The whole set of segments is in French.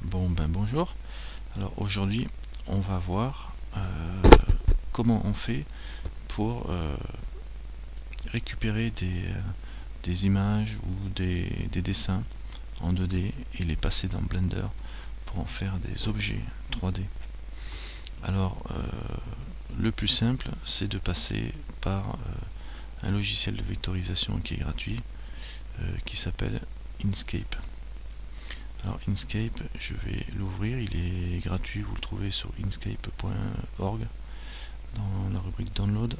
Bonjour. Alors aujourd'hui on va voir comment on fait pour récupérer des images ou des dessins en 2D et les passer dans Blender pour en faire des objets 3D. Alors le plus simple, c'est de passer par un logiciel de vectorisation qui est gratuit qui s'appelle Inkscape. Alors Inkscape, je vais l'ouvrir, il est gratuit, vous le trouvez sur inkscape.org dans la rubrique download,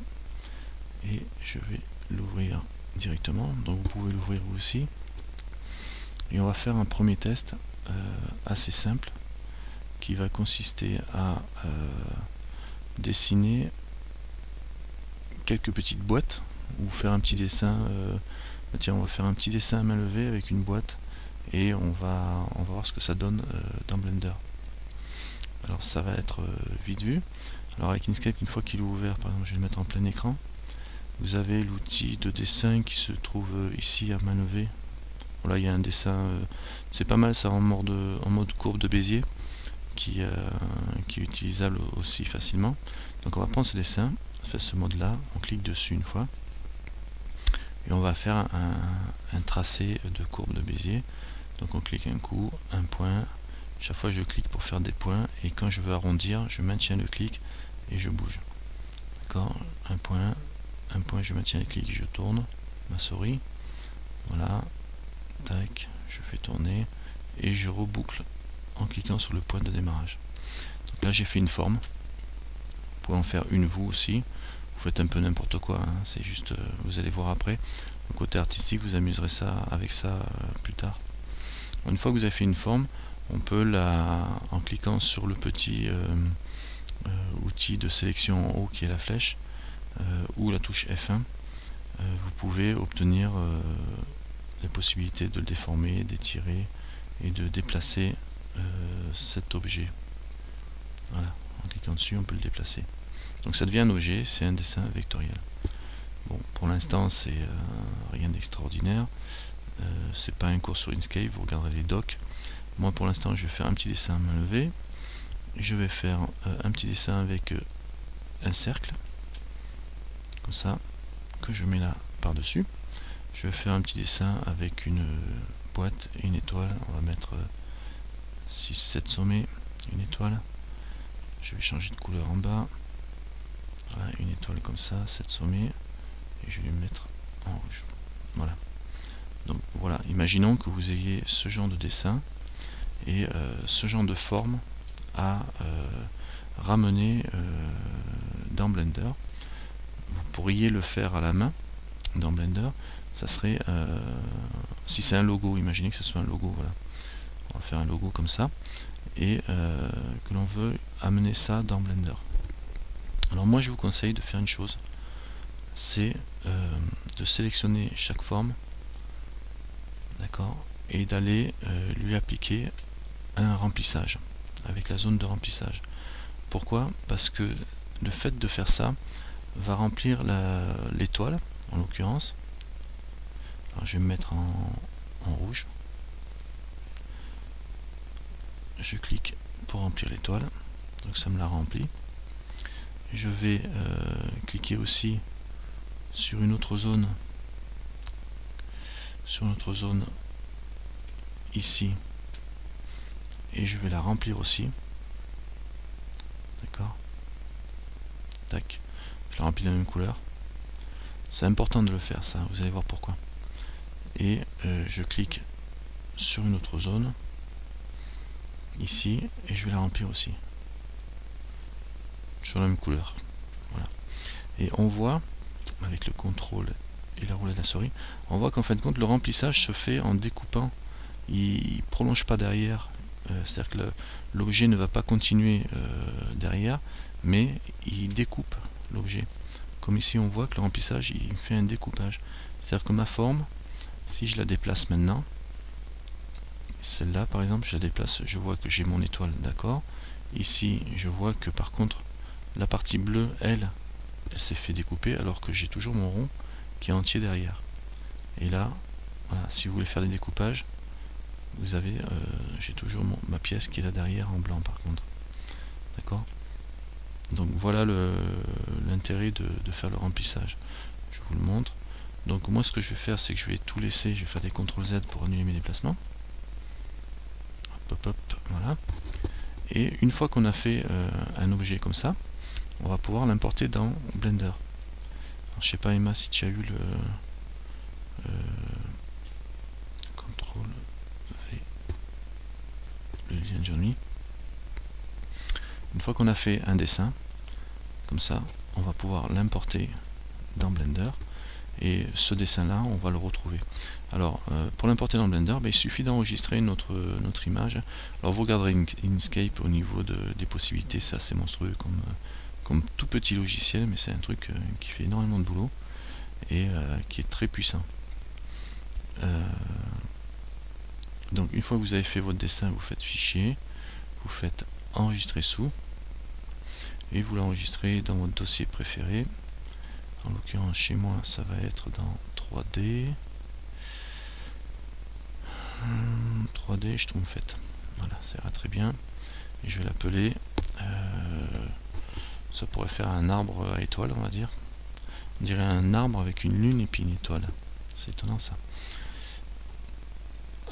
et je vais l'ouvrir directement, donc vous pouvez l'ouvrir vous aussi. Et on va faire un premier test assez simple qui va consister à dessiner quelques petites boîtes ou faire un petit dessin. Tiens, on va faire un petit dessin à main levée avec une boîte et on va voir ce que ça donne dans Blender. Alors ça va être vite vu. Alors avec Inkscape, une fois qu'il est ouvert, par exemple je vais le mettre en plein écran, vous avez l'outil de dessin qui se trouve ici à main levée. Voilà, il y a un dessin, c'est pas mal ça, en mode courbe de Bézier, qui est utilisable aussi facilement. Donc on va prendre ce dessin, on fait ce mode là, on clique dessus une fois et on va faire un tracé de courbe de Bézier. Donc on clique un coup, un point, chaque fois je clique pour faire des points, et quand je veux arrondir, je maintiens le clic et je bouge. D'accord, un point, je maintiens le clic, je tourne ma souris, voilà, tac, je fais tourner et je reboucle en cliquant sur le point de démarrage. Donc là j'ai fait une forme, vous pouvez en faire une vous aussi, vous faites un peu n'importe quoi, hein. C'est juste, vous allez voir après, le côté artistique, vous amuserez ça avec ça plus tard. Une fois que vous avez fait une forme, on peut en cliquant sur le petit outil de sélection en haut qui est la flèche, ou la touche F1, vous pouvez obtenir la possibilité de le déformer, d'étirer et de déplacer cet objet. Voilà, en cliquant dessus on peut le déplacer. Donc ça devient un objet, c'est un dessin vectoriel. Bon, pour l'instant c'est rien d'extraordinaire. C'est pas un cours sur Inkscape, vous regarderez les docs. Moi pour l'instant je vais faire un petit dessin à main levée. Je vais faire un petit dessin avec un cercle, comme ça, que je mets là par dessus. Je vais faire un petit dessin avec une boîte et une étoile. On va mettre 6-7 sommets, une étoile. Je vais changer de couleur en bas. Voilà, une étoile comme ça, 7 sommets, et je vais le mettre en rouge. Voilà. Donc voilà, imaginons que vous ayez ce genre de dessin et ce genre de forme à ramener dans Blender. Vous pourriez le faire à la main dans Blender. Ça serait, si c'est un logo, imaginez que ce soit un logo, voilà. On va faire un logo comme ça, et que l'on veut amener ça dans Blender. Alors moi je vous conseille de faire une chose, c'est de sélectionner chaque forme, d'accord, et d'aller lui appliquer un remplissage avec la zone de remplissage. Pourquoi? Parce que le fait de faire ça va remplir l'étoile en l'occurrence. Alors je vais me mettre en rouge, je clique pour remplir l'étoile, donc ça me l'a rempli. Je vais cliquer aussi sur une autre zone, ici, et je vais la remplir aussi. D'accord, tac, je la remplis de la même couleur. C'est important de le faire ça, vous allez voir pourquoi. Et je clique sur une autre zone ici et je vais la remplir aussi sur la même couleur. Voilà. Et on voit avec le contrôle et la roulette de la souris, on voit qu'en fin de compte le remplissage se fait en découpant. Il prolonge pas derrière, c'est-à-dire que l'objet ne va pas continuer derrière, mais il découpe l'objet. Comme ici on voit que le remplissage il fait un découpage, c'est-à-dire que ma forme, si je la déplace maintenant, celle-là par exemple, je la déplace, je vois que j'ai mon étoile, d'accord. Ici je vois que par contre la partie bleue, elle s'est fait découper, alors que j'ai toujours mon rond qui est entier derrière. Et là, voilà, si vous voulez faire des découpages, vous avez j'ai toujours ma pièce qui est là derrière en blanc par contre. D'accord? Donc voilà l'intérêt de faire le remplissage. Je vous le montre. Donc moi ce que je vais faire, c'est que je vais tout laisser, je vais faire des CTRL Z pour annuler mes déplacements. Hop, hop, hop, voilà. Et une fois qu'on a fait un objet comme ça, on va pouvoir l'importer dans Blender. Alors, je sais pas Emma si tu as eu le CTRL V, le lien journey. Une fois qu'on a fait un dessin, comme ça, on va pouvoir l'importer dans Blender. Et ce dessin là on va le retrouver. Alors pour l'importer dans Blender, il suffit d'enregistrer notre image. Alors vous regarderez Inkscape au niveau des possibilités, c'est assez monstrueux comme tout petit logiciel, mais c'est un truc qui fait énormément de boulot et qui est très puissant. Donc une fois que vous avez fait votre dessin, vous faites fichier, vous faites enregistrer sous et vous l'enregistrez dans votre dossier préféré. En l'occurrence chez moi ça va être dans 3D. 3D Schtroumpfette. Voilà, ça ira très bien. Et je vais l'appeler. Ça pourrait faire un arbre à étoile, on va dire. On dirait un arbre avec une lune et puis une étoile. C'est étonnant ça.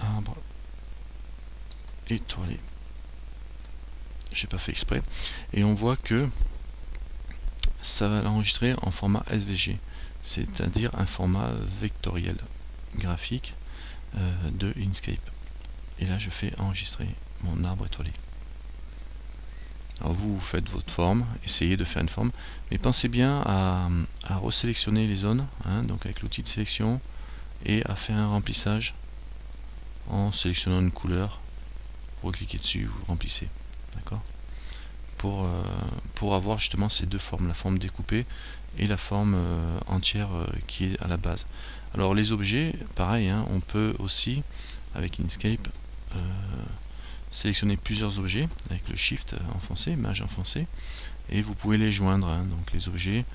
Arbre étoilé. J'ai pas fait exprès. Et on voit que ça va l'enregistrer en format SVG, c'est-à-dire un format vectoriel graphique de Inkscape. Et là je fais enregistrer mon arbre étoilé. Alors vous faites votre forme, essayez de faire une forme, mais pensez bien à resélectionner les zones, hein, donc avec l'outil de sélection, et à faire un remplissage en sélectionnant une couleur, recliquez dessus, vous remplissez, d'accord, pour avoir justement ces deux formes, la forme découpée et la forme entière qui est à la base. Alors les objets, pareil, hein, on peut aussi avec Inkscape sélectionner plusieurs objets avec le Shift enfoncé, Maj enfoncé, et vous pouvez les joindre, hein. Donc les objets,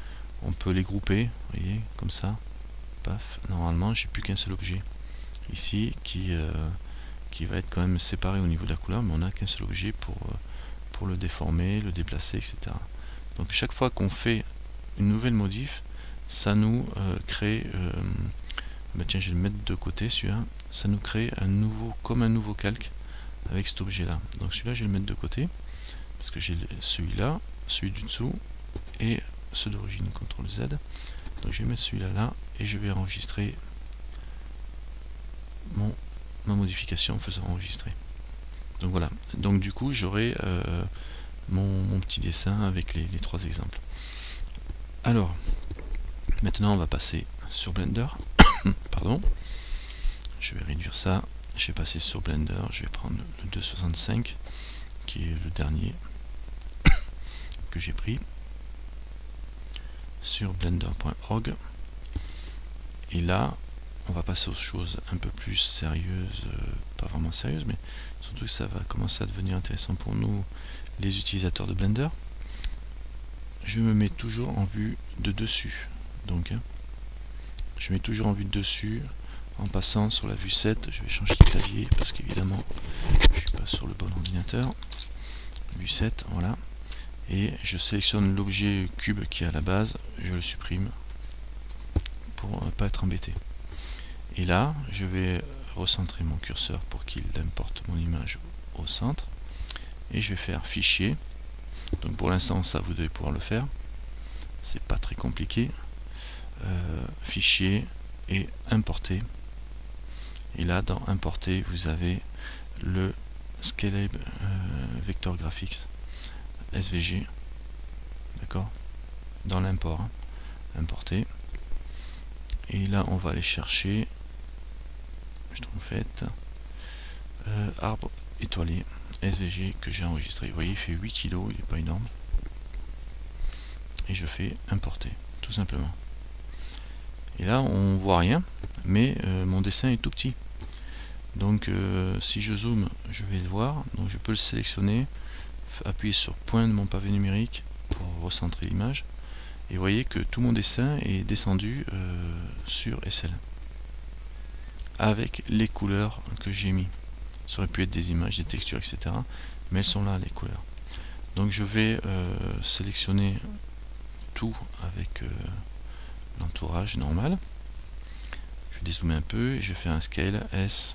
on peut les grouper, vous voyez, comme ça, paf, normalement j'ai plus qu'un seul objet ici qui va être quand même séparé au niveau de la couleur, mais on n'a qu'un seul objet pour le déformer, le déplacer, etc. Donc chaque fois qu'on fait une nouvelle modif, ça nous crée, tiens, je vais le mettre de côté celui-là, ça nous crée comme un nouveau calque avec cet objet là. Donc celui-là je vais le mettre de côté parce que j'ai celui-là, celui du dessous et ceux d'origine, CTRL Z. Donc je vais mettre celui-là là et je vais enregistrer ma modification en faisant enregistrer. Donc voilà, donc du coup j'aurai mon petit dessin avec les trois exemples. Alors maintenant on va passer sur Blender. Pardon, je vais réduire ça, je vais passer sur Blender, je vais prendre le 265 qui est le dernier que j'ai pris sur blender.org, et là on va passer aux choses un peu plus sérieuses, pas vraiment sérieuses, mais surtout que ça va commencer à devenir intéressant pour nous les utilisateurs de Blender. Je me mets toujours en vue de dessus, donc je mets toujours en vue de dessus en passant sur la vue 7. Je vais changer de clavier parce qu'évidemment je suis pas sur le bon ordinateur. Vue 7, voilà, et je sélectionne l'objet cube qui est à la base, je le supprime pour ne pas être embêté. Et là je vais recentrer mon curseur pour qu'il importe mon image au centre, et je vais faire fichier. Donc pour l'instant ça vous devez pouvoir le faire, c'est pas très compliqué. Fichier et importer, et là dans importer vous avez le Scalable Vector Graphics SVG, d'accord, dans l'import, hein, importer, et là on va aller chercher, je trouve fait arbre étoilé SVG que j'ai enregistré. Vous voyez, il fait 8 kg, il n'est pas énorme, et je fais importer tout simplement. Et là on voit rien, mais mon dessin est tout petit, donc si je zoome je vais le voir. Donc je peux le sélectionner, appuyer sur point de mon pavé numérique pour recentrer l'image, et vous voyez que tout mon dessin est descendu sur SL avec les couleurs que j'ai mis. Ça aurait pu être des images, des textures, etc. Mais elles sont là, les couleurs. Donc je vais sélectionner tout avec l'entourage normal. Je vais dézoomer un peu et je vais faire un scale S.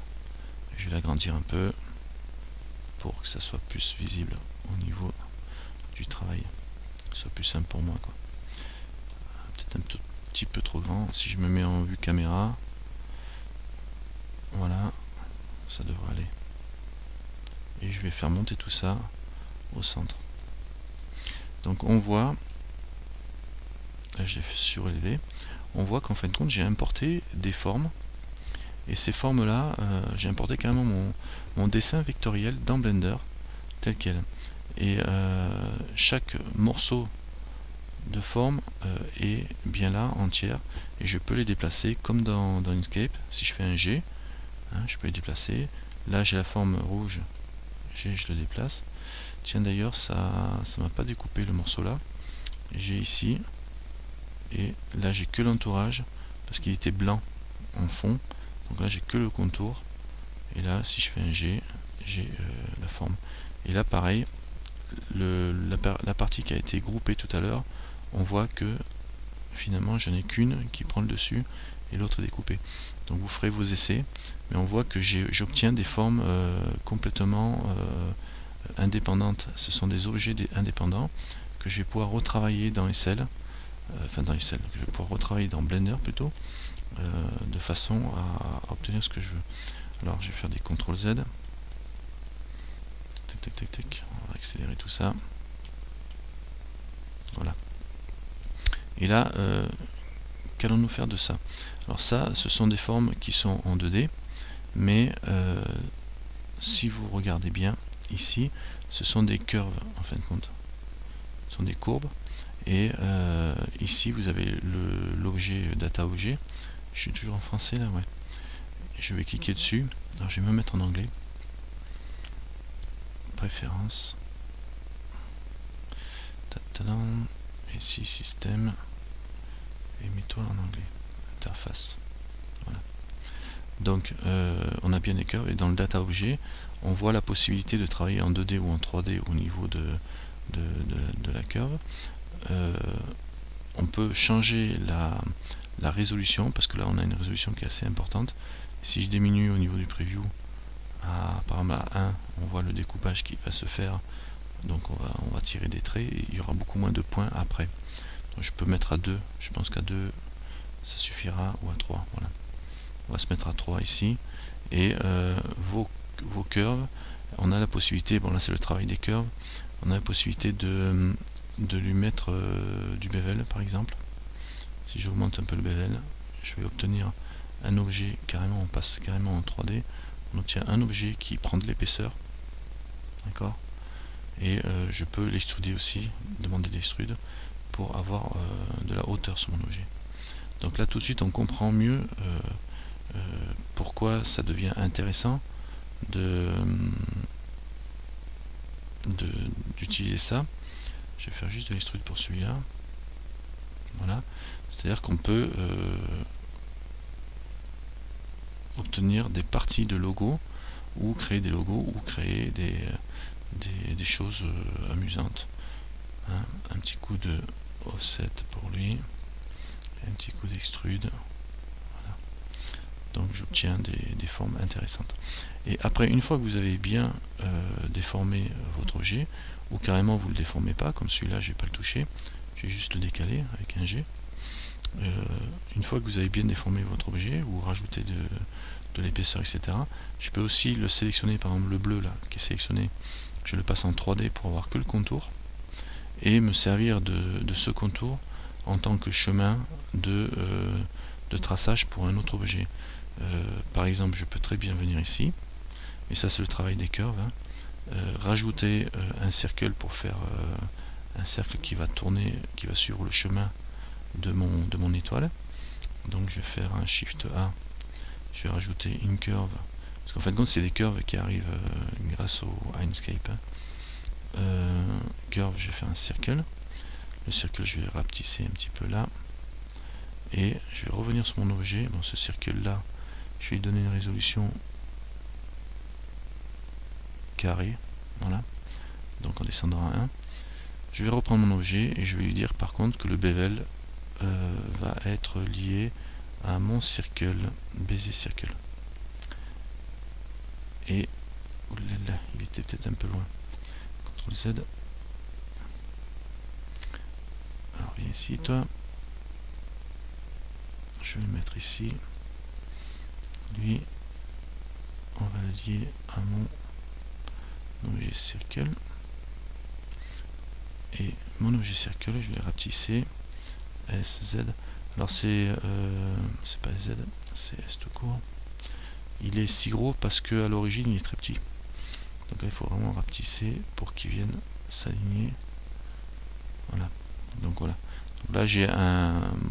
Je vais l'agrandir un peu pour que ça soit plus visible au niveau du travail. Que ce soit plus simple pour moi, quoi. Peut-être un petit peu trop grand. Si je me mets en vue caméra, voilà, ça devrait aller. Et je vais faire monter tout ça au centre. Donc on voit, là j'ai surélevé, on voit qu'en fin de compte j'ai importé des formes. Et ces formes là, j'ai importé carrément mon dessin vectoriel dans Blender tel quel. Et chaque morceau de forme est bien là, entière, et je peux les déplacer comme dans Inkscape. Si je fais un G, hein, je peux les déplacer. Là j'ai la forme rouge, G, je le déplace. Tiens, d'ailleurs ça m'a pas découpé le morceau là. J'ai ici, et là j'ai que l'entourage parce qu'il était blanc en fond, donc là j'ai que le contour. Et là si je fais un G, j'ai la forme. Et là pareil, la partie qui a été groupée tout à l'heure, on voit que finalement j'en ai qu'une qui prend le dessus et l'autre découpée. Donc vous ferez vos essais, mais on voit que j'obtiens des formes complètement indépendantes. Ce sont des objets indépendants que je vais pouvoir retravailler dans SL, que je vais pouvoir retravailler dans Blender plutôt, de façon à obtenir ce que je veux. Alors je vais faire des CTRL Z. On va accélérer tout ça. Voilà. Et là, qu'allons-nous faire de ça? Alors ça, ce sont des formes qui sont en 2D, mais si vous regardez bien ici, ce sont des curves en fin de compte. Ce sont des courbes. Et ici, vous avez l'objet data objet. Je suis toujours en français là, ouais. Je vais cliquer dessus. Alors je vais me mettre en anglais. Préférences. Ici, système. Et mets-toi en anglais. Interface. Voilà. Donc, on a bien des curves. Et dans le data objet, on voit la possibilité de travailler en 2D ou en 3D au niveau de la curve. On peut changer la résolution, parce que là on a une résolution qui est assez importante. Si je diminue au niveau du preview par exemple à 1, on voit le découpage qui va se faire. Donc on va tirer des traits et il y aura beaucoup moins de points après. Donc je peux mettre à 2, je pense qu'à 2 ça suffira, ou à 3. Voilà. On va se mettre à 3 ici. Et vos curves, on a la possibilité, bon là c'est le travail des curves, on a la possibilité de lui mettre du bevel par exemple. Si j'augmente un peu le bevel, je vais obtenir un objet, carrément on passe carrément en 3D, on obtient un objet qui prend de l'épaisseur, d'accord, et je peux l'extruder aussi, demander l'extrude pour avoir de la hauteur sur mon objet. Donc là tout de suite on comprend mieux pourquoi ça devient intéressant d'utiliser ça. Je vais faire juste de l'extrude pour celui-là. Voilà, c'est-à-dire qu'on peut obtenir des parties de logos, ou créer des logos, ou créer des choses amusantes. Hein, un petit coup de offset pour lui, un petit coup d'extrude. Voilà. Donc j'obtiens des formes intéressantes. Et après, une fois que vous avez bien déformé votre objet, ou carrément vous ne le déformez pas, comme celui-là je ne vais pas le toucher, je vais juste le décaler avec un G. Une fois que vous avez bien déformé votre objet, ou rajouter de l'épaisseur, etc., je peux aussi le sélectionner, par exemple le bleu là, qui est sélectionné, je le passe en 3D pour avoir que le contour, et me servir de ce contour en tant que chemin de traçage pour un autre objet. Par exemple, je peux très bien venir ici, et ça c'est le travail des curves, hein, rajouter un cercle pour faire un cercle qui va tourner, qui va suivre le chemin de mon étoile. Donc je vais faire un Shift A, je vais rajouter une curve, parce qu'en fin de compte c'est des curves qui arrivent grâce à Inkscape. Curve, je vais faire un cercle. Le cercle, je vais rapetisser un petit peu là, et je vais revenir sur mon objet. Bon, ce cercle là, je vais lui donner une résolution carré, voilà, donc en descendant à 1. Je vais reprendre mon objet et je vais lui dire par contre que le bevel va être lié à mon circle, Bezier Circle. Et oulala, il était peut-être un peu loin. CTRL Z. Alors viens ici toi. Je vais le mettre ici. Lui, on va le lier à mon objet circle. Et mon objet circle, je vais rapetisser. S, Z. Alors c'est pas Z, c'est S tout court. Il est si gros parce que à l'origine il est très petit. Donc là, il faut vraiment rapetisser pour qu'il vienne s'aligner. Voilà. Donc voilà. Donc là j'ai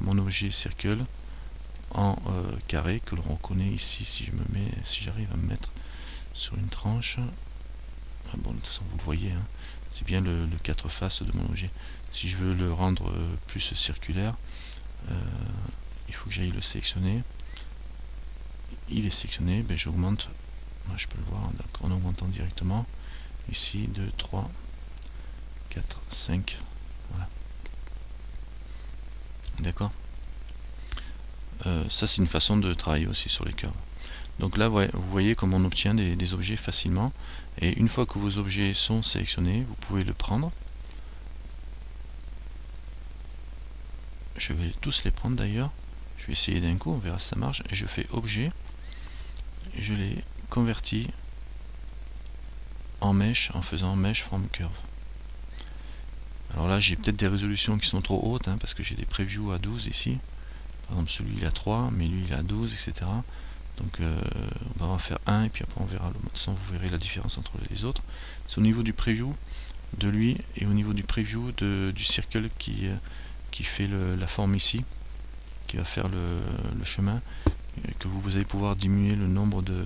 mon objet circle en carré que l'on reconnaît ici si j'arrive à me mettre sur une tranche. Ah bon, de toute façon vous le voyez, hein, c'est bien le 4 faces de mon objet. Si je veux le rendre plus circulaire, il faut que j'aille le sélectionner. Il est sélectionné, ben j'augmente, je peux le voir en augmentant directement ici 2, 3, 4, 5, voilà. D'accord. Ça c'est une façon de travailler aussi sur les curves. Donc là vous voyez comment on obtient des objets facilement, et une fois que vos objets sont sélectionnés, vous pouvez le prendre. Je vais tous les prendre d'ailleurs, je vais essayer d'un coup, on verra si ça marche, et je fais objet, et je les convertis en mèche en faisant mesh from curve. Alors là j'ai peut-être des résolutions qui sont trop hautes, hein, parce que j'ai des previews à 12 ici. Par exemple celui il a 3, mais lui il a 12, etc. Donc on va en faire un et puis après on verra. De toute façon vous verrez la différence entre les autres. C'est au niveau du preview de lui et au niveau du preview du circle qui fait la forme ici, qui va faire le chemin, que vous allez pouvoir diminuer le nombre de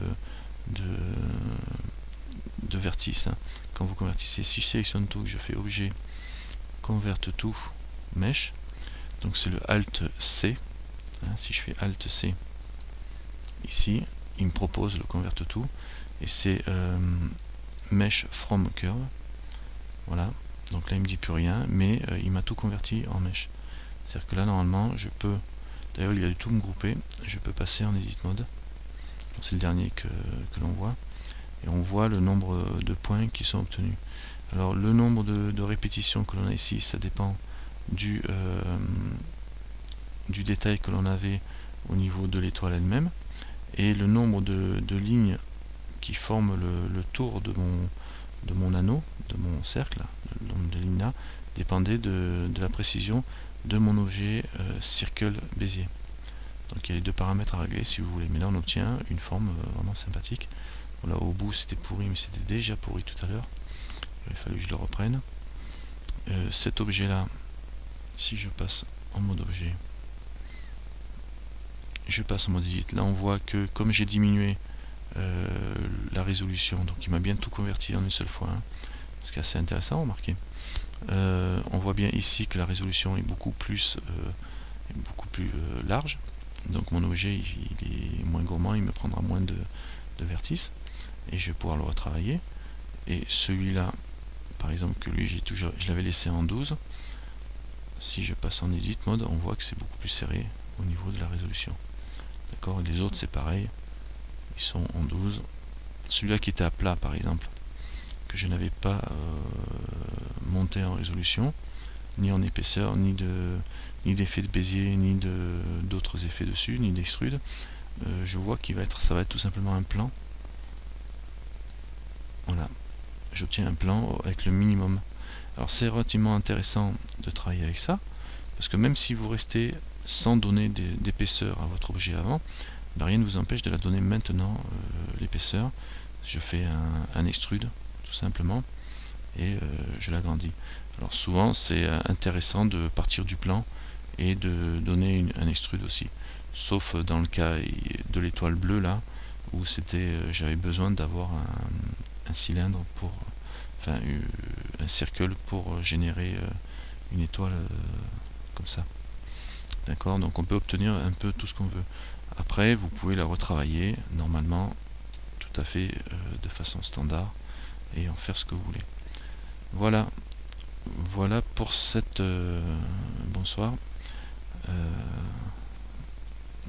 vertices, hein. Quand vous convertissez, si je sélectionne tout, je fais objet, converte tout, mesh, donc c'est le Alt C, hein. Si je fais Alt C ici, il me propose le converte tout, et c'est mesh from curve, voilà. Donc là il me dit plus rien, mais il m'a tout converti en mesh. C'est-à-dire que là normalement je peux, d'ailleurs il a du tout me grouper, je peux passer en edit mode. C'est le dernier que l'on voit, et on voit le nombre de points qui sont obtenus. Alors le nombre de répétitions que l'on a ici, ça dépend du détail que l'on avait au niveau de l'étoile elle-même, et le nombre de lignes qui forment le tour de mon anneau, de mon cercle, le nombre de lignes là, dépendait de la précision de mon objet Circle Bézier. Donc il y a les deux paramètres à régler si vous voulez, mais là on obtient une forme vraiment sympathique. Voilà, au bout c'était pourri, mais c'était déjà pourri tout à l'heure. Il a fallu que je le reprenne. Cet objet là, si je passe en mode objet, je passe en mode edit, là on voit que comme j'ai diminué la résolution, donc il m'a bien tout converti en une seule fois, hein, ce qui est assez intéressant, remarquez. On voit bien ici que la résolution est beaucoup plus large, donc mon objet il est moins gourmand, il me prendra moins de vertices, et je vais pouvoir le retravailler. Et celui-là, par exemple, que lui je l'avais laissé en 12, si je passe en edit mode, on voit que c'est beaucoup plus serré au niveau de la résolution. D'accord, les autres c'est pareil, ils sont en 12. Celui-là qui était à plat par exemple, que je n'avais pas monté en résolution, ni en épaisseur, ni d'effet de Bézier, ni d'autres effets dessus, ni d'extrude, je vois qu'il ça va être tout simplement un plan. Voilà, j'obtiens un plan avec le minimum. Alors c'est relativement intéressant de travailler avec ça, parce que même si vous restez sans donner d'épaisseur à votre objet avant, ben rien ne vous empêche de la donner maintenant, l'épaisseur. Je fais un extrude tout simplement, et je l'agrandis. Alors souvent c'est intéressant de partir du plan et de donner un extrude aussi, sauf dans le cas de l'étoile bleue là, où j'avais besoin d'avoir un cylindre pour, enfin un cercle pour générer une étoile comme ça. D'accord, donc on peut obtenir un peu tout ce qu'on veut. Après vous pouvez la retravailler normalement tout à fait de façon standard et en faire ce que vous voulez. Voilà, voilà pour cette... bonsoir.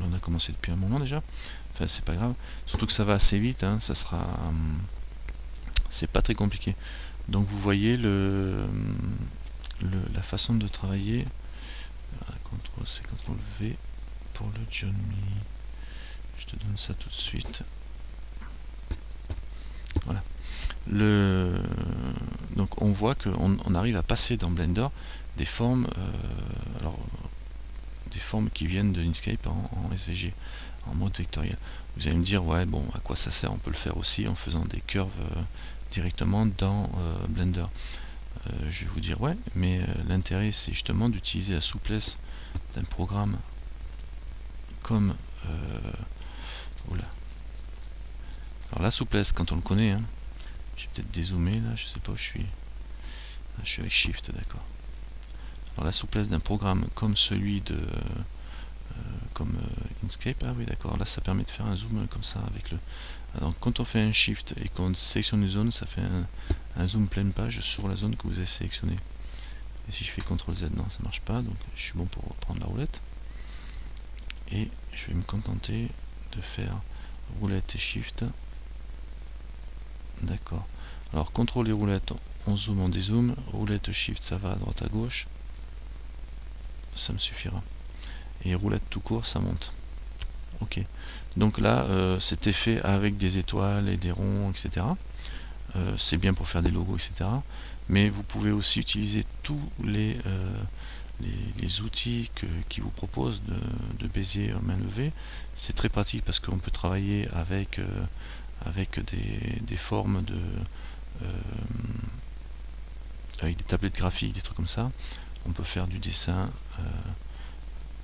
On a commencé depuis un moment déjà. Enfin, c'est pas grave. Surtout que ça va assez vite. Hein, ça sera... c'est pas très compliqué. Donc vous voyez la façon de travailler. CTRL-C, CTRL-V pour le John Me. Je te donne ça tout de suite. Voilà. Donc on voit qu'on arrive à passer dans Blender des formes, des formes qui viennent de Inkscape en SVG, en mode vectoriel. Vous allez me dire, ouais, bon, à quoi ça sert? On peut le faire aussi en faisant des curves directement dans Blender. Je vais vous dire, ouais, mais l'intérêt, c'est justement d'utiliser la souplesse d'un programme comme... oula. Alors la souplesse, quand on le connaît, hein, je vais peut-être dézoomer là, je sais pas où je suis. Ah, je suis avec Shift, d'accord. Alors la souplesse d'un programme comme celui de Inkscape, ah oui d'accord, là ça permet de faire un zoom comme ça avec le... Alors quand on fait un Shift et qu'on sélectionne une zone, ça fait un zoom pleine page sur la zone que vous avez sélectionnée. Et si je fais CTRL Z, non ça marche pas, donc je suis bon pour prendre la roulette. Et je vais me contenter de faire roulette et Shift. D'accord. Alors CTRL et roulette, on zoom, on dézoome. Roulette Shift, ça va à droite à gauche. Ça me suffira. Et roulette tout court, ça monte. Ok. Donc là, c'était fait avec des étoiles et des ronds, etc. C'est bien pour faire des logos, etc. Mais vous pouvez aussi utiliser tous les outils qui vous proposent de Bézier en main levée. C'est très pratique parce qu'on peut travailler avec des formes avec des tablettes graphiques, des trucs comme ça. On peut faire du dessin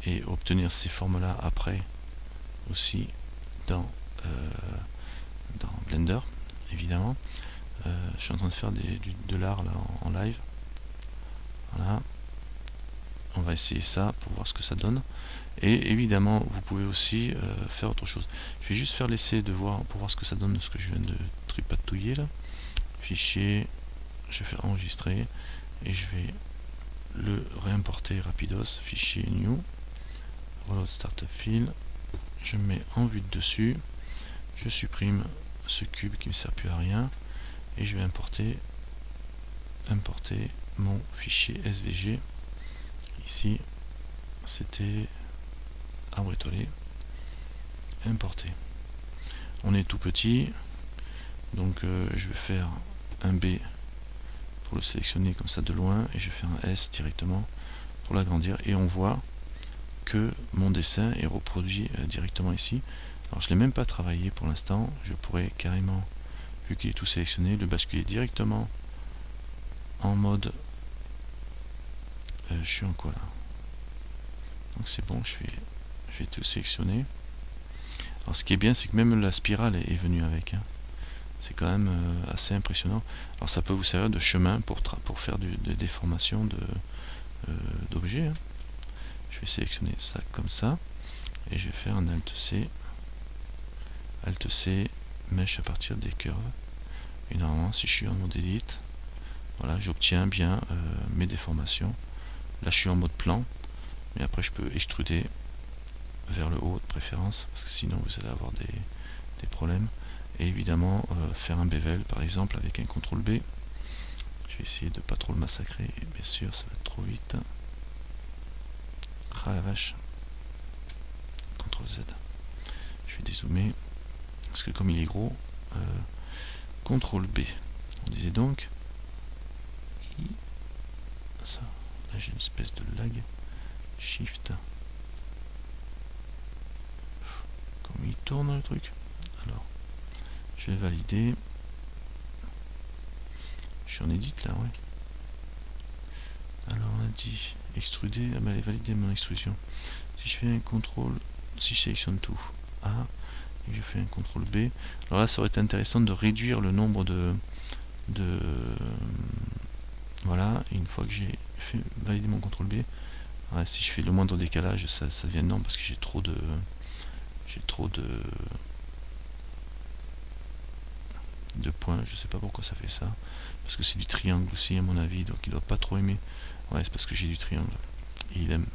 et obtenir ces formes là après aussi dans Blender, évidemment. Je suis en train de faire de l'art là en live. Voilà. On va essayer ça pour voir ce que ça donne. Et évidemment, vous pouvez aussi faire autre chose. Je vais juste faire l'essai de voir pour voir ce que ça donne, ce que je viens de tripatouiller là. Fichier, je vais faire enregistrer et je vais le réimporter rapidos. Fichier new, reload startup file. Je mets en vue de dessus. Je supprime ce cube qui ne me sert plus à rien et je vais importer mon fichier SVG. Ici, c'était arbre étoilé, importer. On est tout petit, donc je vais faire un B pour le sélectionner comme ça de loin et je vais faire un S directement pour l'agrandir et on voit que mon dessin est reproduit directement ici. Alors je ne l'ai même pas travaillé pour l'instant, je pourrais carrément, vu qu'il est tout sélectionné, le basculer directement en mode je suis en quoi là, donc c'est bon, je vais tout sélectionner. Alors ce qui est bien, c'est que même la spirale est venue avec, hein. C'est quand même assez impressionnant. Alors ça peut vous servir de chemin pour faire des déformations d'objets, hein. Je vais sélectionner ça comme ça et je vais faire un Alt C, mèche à partir des curves. Et normalement, si je suis en mode Edit, voilà, j'obtiens bien mes déformations. Là je suis en mode plan, mais après je peux extruder vers le haut de préférence, parce que sinon vous allez avoir des problèmes. Et évidemment faire un bevel par exemple avec un CTRL B. Je vais essayer de pas trop le massacrer, et bien sûr ça va être trop vite. Ah la vache. CTRL Z. Je vais dézoomer, parce que comme il est gros, CTRL B. On disait donc ça. Là j'ai une espèce de lag. Shift. Comme il tourne le truc. Alors, je vais valider. Je suis en edit là, ouais. Alors on a dit extruder. Ah bah allez, valider mon extrusion. Si je fais un contrôle, si je sélectionne tout A et que je fais un contrôle B, alors là ça aurait été intéressant de réduire le nombre voilà, et une fois que j'ai fait valider mon contrôle B, ouais, si je fais le moindre décalage, ça devient non parce que j'ai trop de 2 points, je sais pas pourquoi ça fait ça, parce que c'est du triangle aussi à mon avis, donc il doit pas trop aimer. Ouais, c'est parce que j'ai du triangle, et il aime.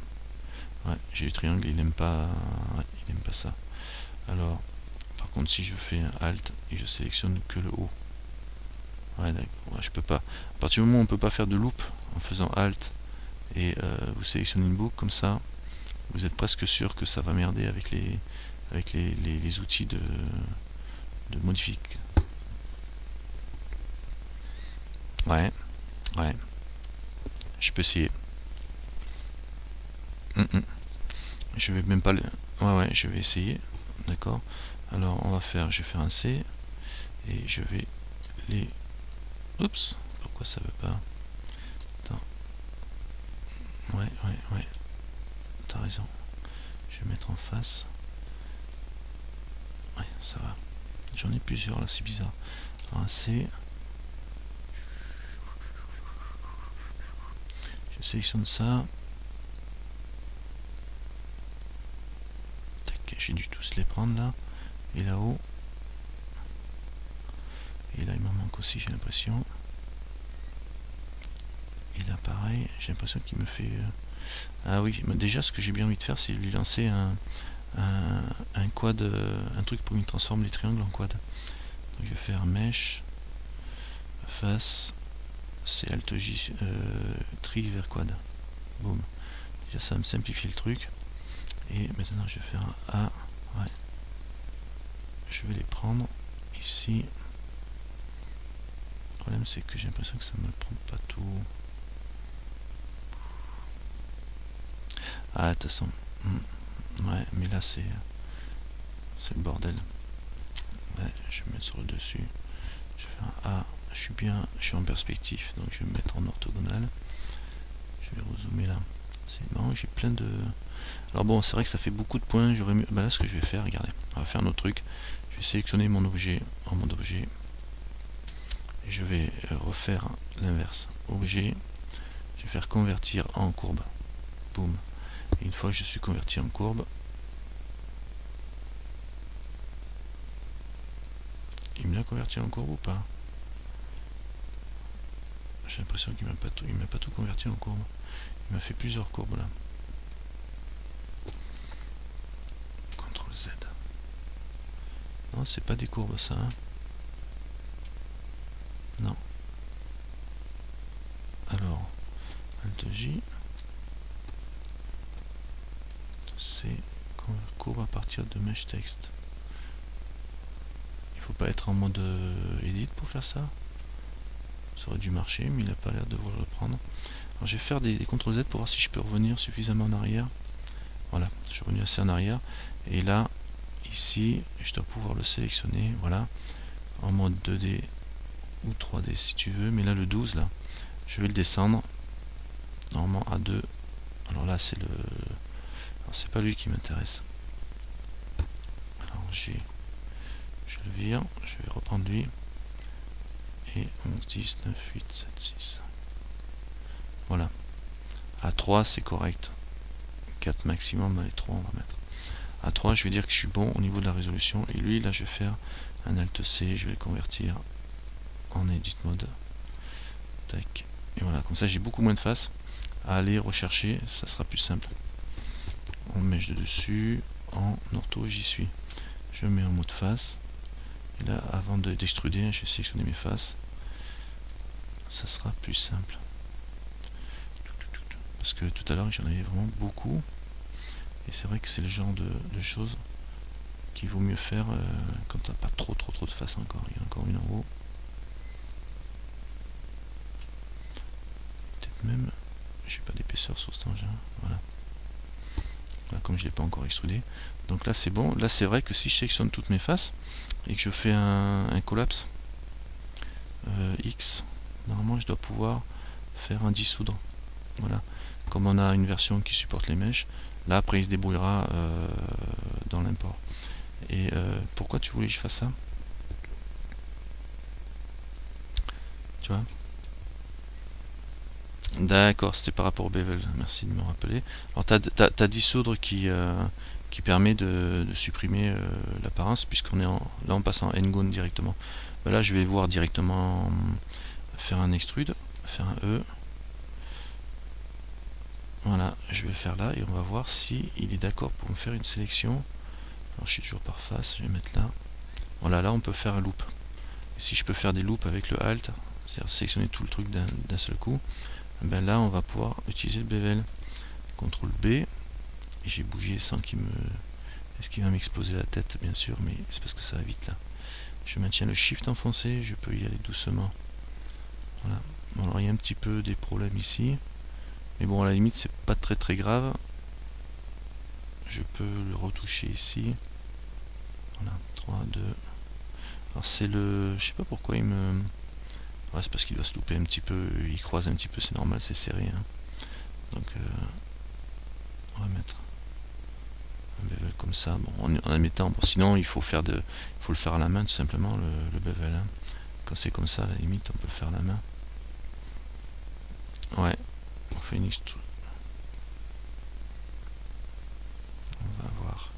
Ouais, j'ai du triangle, il aime pas, ouais, il aime pas ça. Alors, par contre, si je fais un Alt et je sélectionne que le haut, ouais, ouais, je peux pas. À partir du moment où on peut pas faire de loop en faisant Alt et vous sélectionnez une boucle comme ça, vous êtes presque sûr que ça va merder avec les outils de modification. Ouais, ouais, je peux essayer. Je vais même pas le... Ouais, ouais, je vais essayer. D'accord. Alors, je vais faire un C et je vais les... Oups, pourquoi ça veut pas? Attends. Ouais, ouais, ouais. T'as raison. Je vais mettre en face. Ouais, ça va. J'en ai plusieurs là, c'est bizarre. Alors, un C. Je sélectionne ça. Tac, j'ai dû tous les prendre là. Et là-haut. Et là, il m'en manque aussi, j'ai l'impression. Et là, pareil, j'ai l'impression qu'il me fait... Ah oui, déjà, ce que j'ai bien envie de faire, c'est lui lancer un quad, un truc pour qu'il transforme les triangles en quad. Donc, je vais faire mesh, face, c'est Alt J, tri vers quad. Boum. Déjà, ça va me simplifier le truc. Et maintenant, je vais faire un A. Ouais. Je vais les prendre ici. Le problème, c'est que j'ai l'impression que ça ne me prend pas tout. Ah, de toute façon. Ouais, mais là, c'est le bordel. Ouais, je vais mettre sur le dessus. Je vais faire un A. Je suis en perspective, donc je vais me mettre en orthogonale. Je vais rezoomer là. C'est marrant, j'ai plein de... Alors bon, c'est vrai que ça fait beaucoup de points. J'aurais mieux... Bah là, ce que je vais faire, regardez, on va faire un autre truc. Je vais sélectionner mon objet en mode objet. Et je vais refaire l'inverse. Objet. Je vais faire convertir en courbe. Boum. Et une fois que je suis converti en courbe, il me l'a converti en courbe ou pas? J'ai l'impression qu'il m'a pas tout converti en courbe. Il m'a fait plusieurs courbes là. CTRL Z. Non, c'est pas des courbes ça. Hein. Non. Alors, Alt J. C'est courbe à partir de mesh text. Il faut pas être en mode edit pour faire ça. Ça aurait dû marcher, mais il n'a pas l'air de vouloir le prendre. Alors je vais faire des CTRL Z pour voir si je peux revenir suffisamment en arrière. Voilà, je suis revenu assez en arrière. Et là, ici, je dois pouvoir le sélectionner, voilà, en mode 2D ou 3D si tu veux. Mais là, le 12, là, je vais le descendre. Normalement à 2. Alors là, c'est le... Alors c'est pas lui qui m'intéresse. Alors je le vire, je vais reprendre lui. Et 11, 10, 9, 8, 7, 6. Voilà. À 3, c'est correct. 4 maximum, dans les 3, on va mettre. À 3, je vais dire que je suis bon au niveau de la résolution. Et lui, là, je vais faire un Alt C, je vais le convertir en Edit Mode. Tac. Et voilà, comme ça, j'ai beaucoup moins de face à aller rechercher. Ça sera plus simple. On mèche de dessus. En ortho, j'y suis. Je mets en mode face. Et là, avant d'extruder, je vais sélectionner mes faces. Ça sera plus simple. Parce que tout à l'heure, j'en avais vraiment beaucoup. Et c'est vrai que c'est le genre de choses qu'il vaut mieux faire quand t'as pas trop de faces encore. Il y en a encore une en haut. Peut-être même, j'ai pas d'épaisseur sur cet engin. Voilà. Là, comme je l'ai pas encore extrudé. Donc là, c'est bon. Là, c'est vrai que si je sélectionne toutes mes faces et que je fais un collapse X, normalement, je dois pouvoir faire un dissoudre. Voilà. Comme on a une version qui supporte les mèches, là après il se débrouillera dans l'import. Et pourquoi tu voulais que je fasse ça? Tu vois? D'accord, c'était par rapport au bevel, merci de me rappeler. Alors t'as dissoudre qui permet de supprimer l'apparence, puisqu'on est là on passe en N-gone directement. Ben là je vais voir directement faire un extrude, faire un E. Voilà, je vais le faire là et on va voir si il est d'accord pour me faire une sélection. Alors je suis toujours par face, je vais mettre là. Voilà, là on peut faire un loop. Et si je peux faire des loops avec le Alt, c'est-à-dire sélectionner tout le truc d'un seul coup, ben là on va pouvoir utiliser le bevel. CTRL B, et j'ai bougé sans qu'il me... Est-ce qu'il va m'exploser la tête? Bien sûr, mais c'est parce que ça va vite là. Je maintiens le Shift enfoncé, je peux y aller doucement. Voilà. Bon, alors il y a un petit peu des problèmes ici, mais bon à la limite c'est pas très grave. Je peux le retoucher ici. Voilà, 3, 2. Alors c'est le... Je sais pas pourquoi il me... Ouais, c'est parce qu'il doit se louper un petit peu, il croise un petit peu, c'est normal, c'est serré. Hein. Donc on va mettre un bevel comme ça, bon, en admettant, bon, sinon il faut faire il faut le faire à la main tout simplement, le bevel. Hein. Quand c'est comme ça, à la limite, on peut le faire à la main. Ouais, on fait une extrude. On va voir.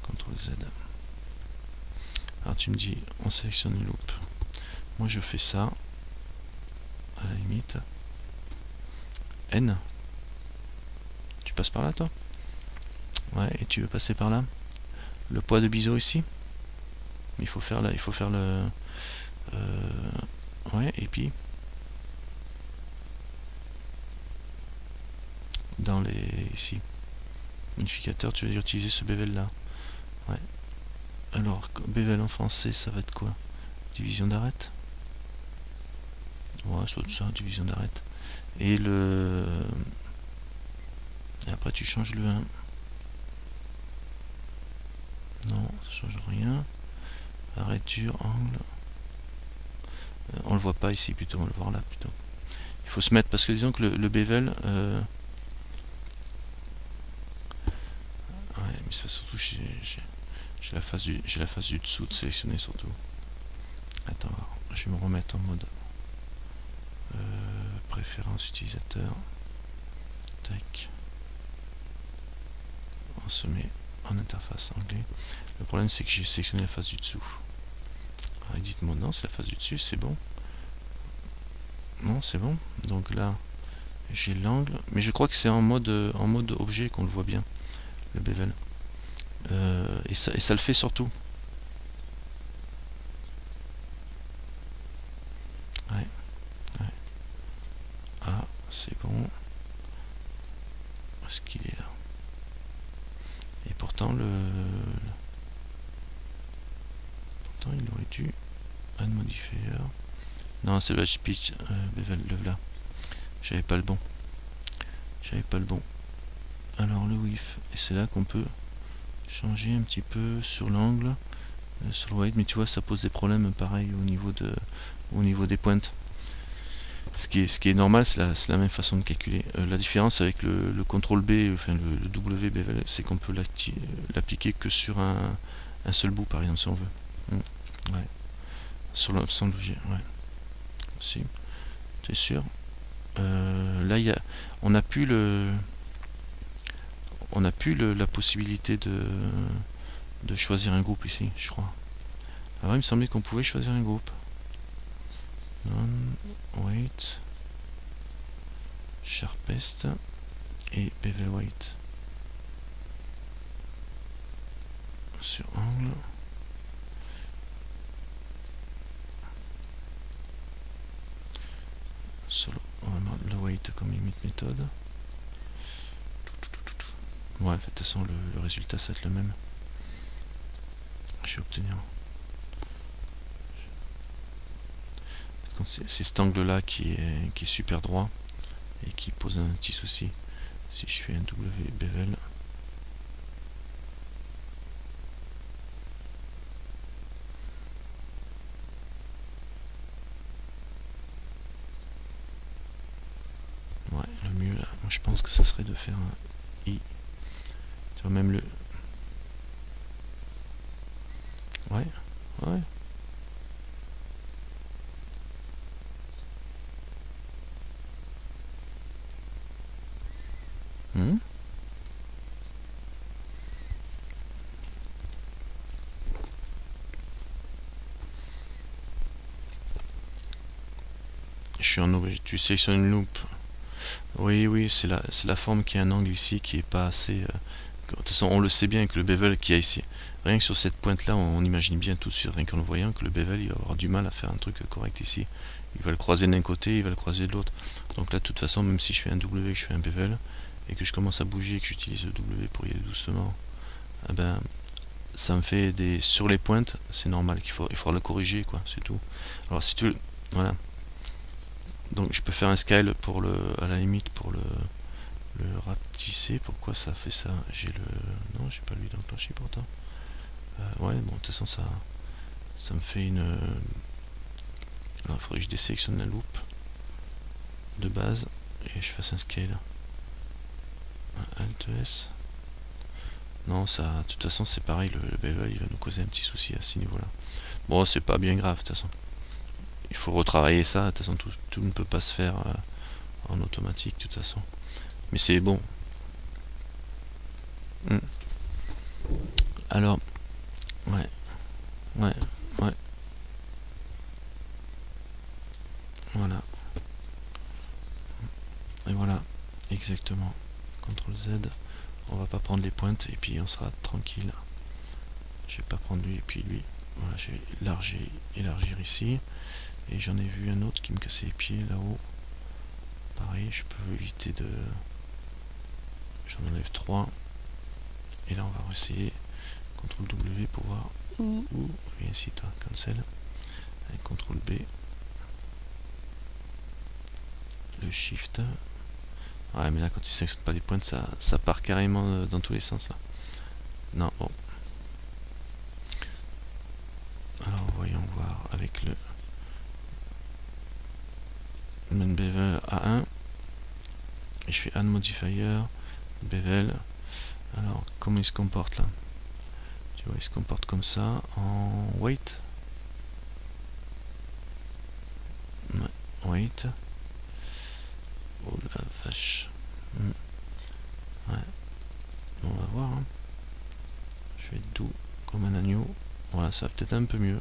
CTRL Z. Alors tu me dis, on sélectionne une loupe. Moi je fais ça, à la limite. N. Tu passes par là toi? Ouais, et tu veux passer par là? Le poids de biseau ici? Il faut faire là, il faut faire le... ouais, et puis... dans les... ici. Modificateur, tu vas utiliser ce bevel là. Ouais. Alors, bevel en français, ça va être quoi? Division d'arête? Ouais, soit ça, division d'arête. Et le... Et après tu changes le 1. Non, ça change rien. Arrêture, angle. On le voit pas ici plutôt, on le voit là plutôt. Il faut se mettre, parce que disons que le bevel... ouais, mais c'est surtout j'ai la face du dessous de sélectionner surtout. Attends, je vais me remettre en mode préférence utilisateur. Tac. On se met en interface anglais. Le problème c'est que j'ai sélectionné la face du dessous. Dites-moi non, c'est la face du dessus, c'est bon. Non, c'est bon. Donc là, j'ai l'angle, mais je crois que c'est en mode objet qu'on le voit bien, le bevel. Et ça le fait surtout. Ouais. Ouais. Ah, c'est bon. Est-ce qu'il est là? Et pourtant pourtant il aurait dû add modifier. Non, c'est le edge pitch bevel, le là. J'avais pas le bon. Alors le width, et c'est là qu'on peut changer un petit peu sur l'angle, sur le white, mais tu vois ça pose des problèmes pareil au niveau des pointes. Ce qui est normal, c'est la même façon de calculer. La différence avec le CTRL B, enfin le W bevel, c'est qu'on peut l'appliquer que sur un seul bout, par exemple, si on veut. Ouais. Sur l'ensemble du jet, ouais. Si. T'es sûr? Là, on n'a plus la possibilité de choisir un groupe ici, je crois. Alors il me semblait qu'on pouvait choisir un groupe. Non-weight, sharpest et bevel weight. Sur angle. On va mettre le weight comme limite méthode. Ouais, de toute façon le résultat ça va être le même. Je vais obtenir. C'est cet angle là qui est super droit et qui pose un petit souci. Si je fais un W bevel, ouais, le mieux là, moi je pense que ça serait de faire un I. Tu vois, même le... Ouais, ouais. suis en objet. Tu sélectionnes une loupe. Oui, oui, c'est la forme qui a un angle ici qui est pas assez... de toute façon, on le sait bien que le bevel qu'il y a ici, rien que sur cette pointe-là, on imagine bien tout de suite, rien qu'en le voyant, que le bevel, il va avoir du mal à faire un truc correct ici. Il va le croiser d'un côté, il va le croiser de l'autre. Donc là, de toute façon, même si je fais un W, que je fais un bevel, et que je commence à bouger, et que j'utilise le W pour y aller doucement, eh ben, ça me fait des... Sur les pointes, c'est normal, il faudra le corriger, quoi, c'est tout. Alors si tu... Voilà. Donc je peux faire un scale pour le... à la limite, pour le rapetisser. Pourquoi ça fait ça? J'ai le... Non, j'ai pas lui d'enclencher pourtant. Ouais, bon, de toute façon, ça me fait une... Alors, il faudrait que je désélectionne la loupe de base et je fasse un scale. Alt S. Non, ça, de toute façon, c'est pareil, le bevel, il va nous causer un petit souci à ce niveau-là. Bon, c'est pas bien grave, de toute façon. Il faut retravailler ça, de toute façon, tout ne peut pas se faire en automatique, de toute façon. Mais c'est bon. Alors, ouais, ouais. Voilà. Et voilà, exactement. CTRL Z. On va pas prendre les pointes et puis on sera tranquille. Je vais pas prendre lui et puis lui. Voilà, je vais élargir ici. Et j'en ai vu un autre qui me cassait les pieds là-haut. Pareil, je peux éviter de... J'en enlève 3. Et là, on va essayer. CTRL W pour voir où. Viens ici, toi, cancel. Avec CTRL B. Le Shift. Ouais, mais là, quand il ne sélectionne pas les pointes, ça part carrément dans tous les sens, là. Non, bon. Alors, voyons voir avec le bevel A1. Et je fais add modifier, bevel. Alors, comment il se comporte, là? Tu vois, il se comporte comme ça, en weight. Ouais, weight. Oh la vache. Ouais. Bon, on va voir. Hein. Je vais être doux comme un agneau. Voilà, ça va peut-être un peu mieux.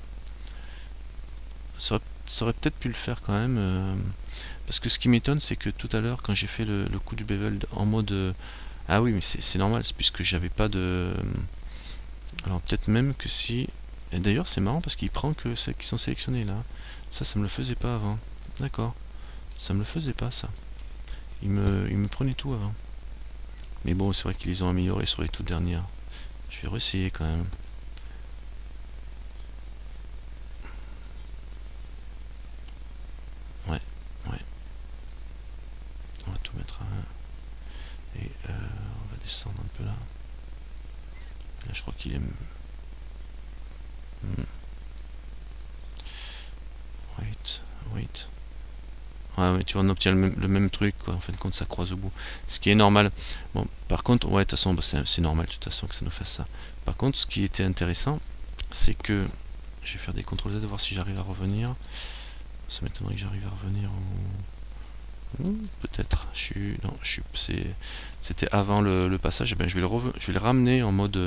Ça aurait peut-être pu le faire quand même. Parce que ce qui m'étonne, c'est que tout à l'heure, quand j'ai fait le coup du bevel en mode... ah oui, mais c'est normal, puisque j'avais pas de... Alors peut-être même que si... Et d'ailleurs, c'est marrant parce qu'il prend que celles qui sont sélectionnées là. Ça me le faisait pas avant. D'accord. Ça me le faisait pas, ça. Il me prenait tout avant. Mais bon, c'est vrai qu'ils les ont améliorés sur les toutes dernières. Je vais réessayer quand même. Ouais. On va tout mettre à 1. Et on va descendre un peu là. Là, je crois qu'il est... Wait. Ouais, mais tu vois, on obtient le même truc, quoi. En fin de compte, ça croise au bout. Ce qui est normal. Bon, par contre, ouais, de toute façon, bah, c'est normal, de toute façon, que ça nous fasse ça. Par contre, ce qui était intéressant, c'est que... Je vais faire des CTRL Z, de voir si j'arrive à revenir. Ça m'étonnerait que j'arrive à revenir au... Peut-être. Non, c'était avant le passage. Et ben, je vais le ramener en mode...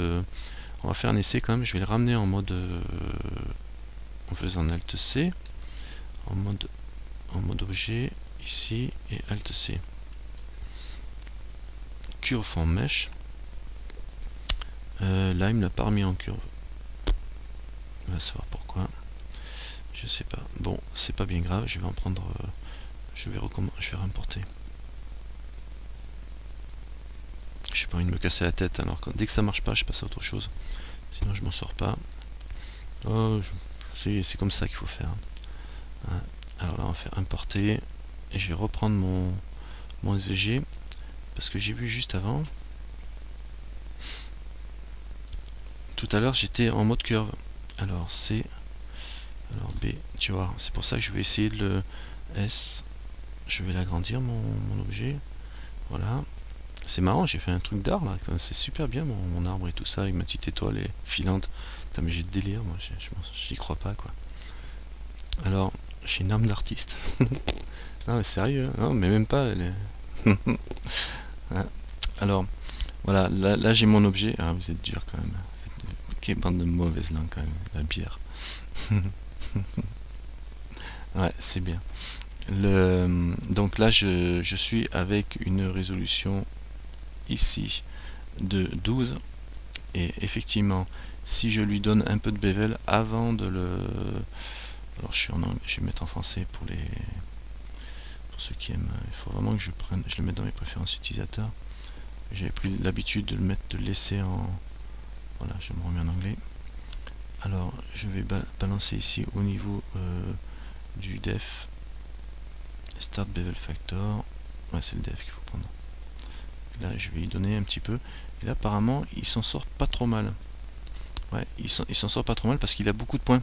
on va faire un essai quand même. Je vais le ramener en mode... en faisant Alt C. En mode objet, ici, et Alt C. Curve en mèche. Là, il me l'a pas remis en curve. On va savoir pourquoi. Je sais pas. Bon, c'est pas bien grave. Je vais en prendre... je vais réimporter. J'ai pas envie de me casser la tête. Alors, dès que ça marche pas, je passe à autre chose. Sinon, je m'en sors pas. Oh, c'est comme ça qu'il faut faire. Hein. Alors là, on va faire importer. Et je vais reprendre mon SVG. Parce que j'ai vu juste avant. Tout à l'heure, j'étais en mode curve. Alors C. Alors B. Tu vois, c'est pour ça que je vais essayer de le S. Je vais l'agrandir, mon objet. Voilà. C'est marrant, j'ai fait un truc d'art là. C'est super bien mon arbre et tout ça, avec ma petite étoile et filante. Putain, mais j'ai de délire, moi. J'y crois pas, quoi. Alors, j'ai une âme d'artiste. Non, mais sérieux, non, mais même pas. Alors, voilà, là j'ai mon objet. Ah, vous êtes dur quand même. Quelle bande de mauvaise langue quand même, la bière. Ouais, c'est bien. Donc là je suis avec une résolution ici de 12, et effectivement si je lui donne un peu de bevel avant de le... Alors je vais mettre en français pour ceux qui aiment. Il faut vraiment que je le mette dans mes préférences utilisateurs. J'avais pris l'habitude de le laisser en... Voilà, je me remets en anglais. Alors je vais balancer ici au niveau du def start bevel factor. Ouais, c'est le def qu'il faut prendre. Là je vais lui donner un petit peu, et là apparemment il s'en sort pas trop mal. Ouais, il s'en sort pas trop mal parce qu'il a beaucoup de points.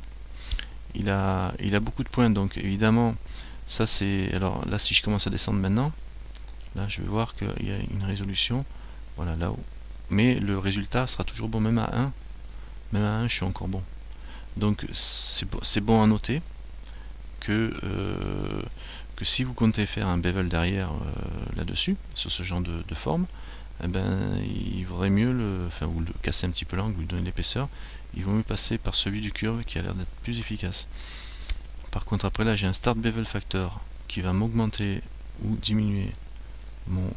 Il a beaucoup de points, donc évidemment ça c'est... Alors là si je commence à descendre maintenant, là je vais voir qu'il y a une résolution, voilà, là-haut, mais le résultat sera toujours bon. Même à 1 je suis encore bon. Donc c'est bon à noter que si vous comptez faire un bevel derrière là-dessus, sur ce genre de forme, eh ben, il vaudrait mieux ou le casser un petit peu l'angle, lui donner l'épaisseur. Il vaut mieux passer par celui du curve qui a l'air d'être plus efficace. Par contre après là j'ai un start bevel factor qui va m'augmenter ou diminuer mon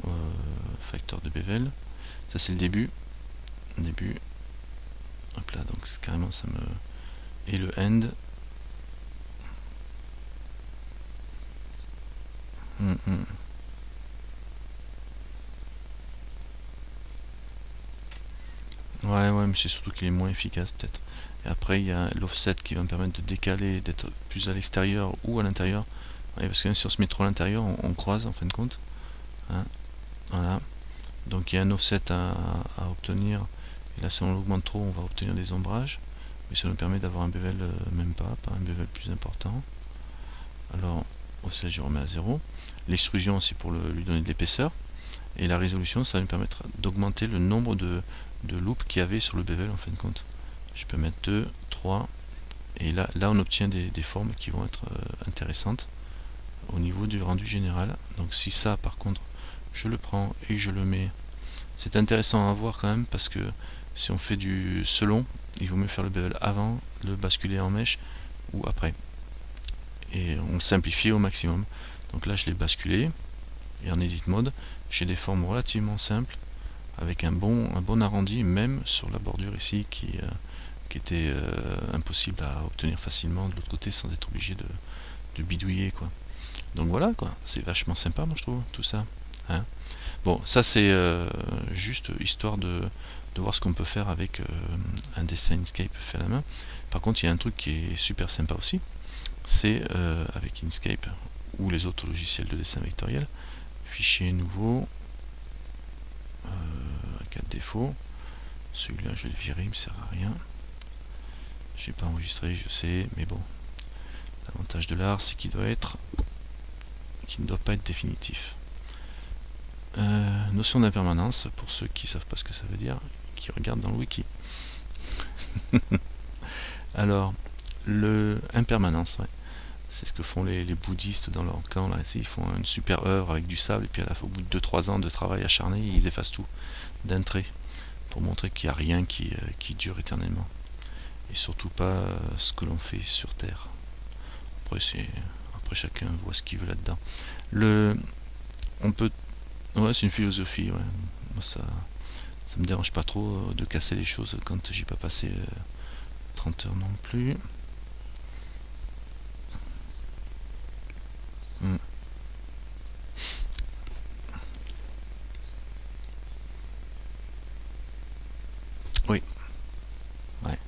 facteur de bevel. Ça c'est le début. Hop là, donc carrément ça me... Et le end. Ouais, mais c'est surtout qu'il est moins efficace peut-être. Et après il y a l'offset qui va me permettre de décaler, d'être plus à l'extérieur ou à l'intérieur. Ouais, parce que même si on se met trop à l'intérieur, on croise en fin de compte. Hein, voilà. Donc il y a un offset à obtenir. Et là si on l'augmente trop, on va obtenir des ombrages. Mais ça nous permet d'avoir un bevel même pas un bevel plus important. Alors offset je remets à 0. L'extrusion c'est pour lui donner de l'épaisseur. Et la résolution ça va nous permettre d'augmenter le nombre de loops qu'il y avait sur le bevel en fin de compte. Je peux mettre 2, 3, et là on obtient des formes qui vont être intéressantes au niveau du rendu général. Donc si ça par contre je le prends et je le mets, c'est intéressant à voir quand même, parce que si on fait du selon, il vaut mieux faire le bevel avant, le basculer en mèche ou après, et on le simplifie au maximum. Donc là je l'ai basculé, et en edit mode j'ai des formes relativement simples avec un bon arrondi, même sur la bordure ici qui était impossible à obtenir facilement de l'autre côté sans être obligé de bidouiller quoi. Donc voilà quoi, c'est vachement sympa moi je trouve tout ça. Hein, bon, ça c'est juste histoire de voir ce qu'on peut faire avec un dessin Inkscape fait à la main. Par contre il y a un truc qui est super sympa aussi, c'est avec Inkscape ou les autres logiciels de dessin vectoriel, fichier nouveau, 4 défauts, celui-là je vais le virer, il me sert à rien. J'ai pas enregistré, je sais, mais bon, l'avantage de l'art c'est qu'il ne doit pas être définitif. Notion d'impermanence, pour ceux qui savent pas ce que ça veut dire, qui regardent dans le wiki. Alors, impermanence, ouais. C'est ce que font les bouddhistes dans leur camp, là. Ils font une super œuvre avec du sable, et puis au bout de 2-3 ans de travail acharné, ils effacent tout d'un trait, pour montrer qu'il n'y a rien qui dure éternellement. Et surtout pas ce que l'on fait sur Terre. Après chacun voit ce qu'il veut là-dedans. Ouais, c'est une philosophie, ouais. Moi, ça me dérange pas trop de casser les choses quand j'ai pas passé 30 heures non plus. Oui. Ouais.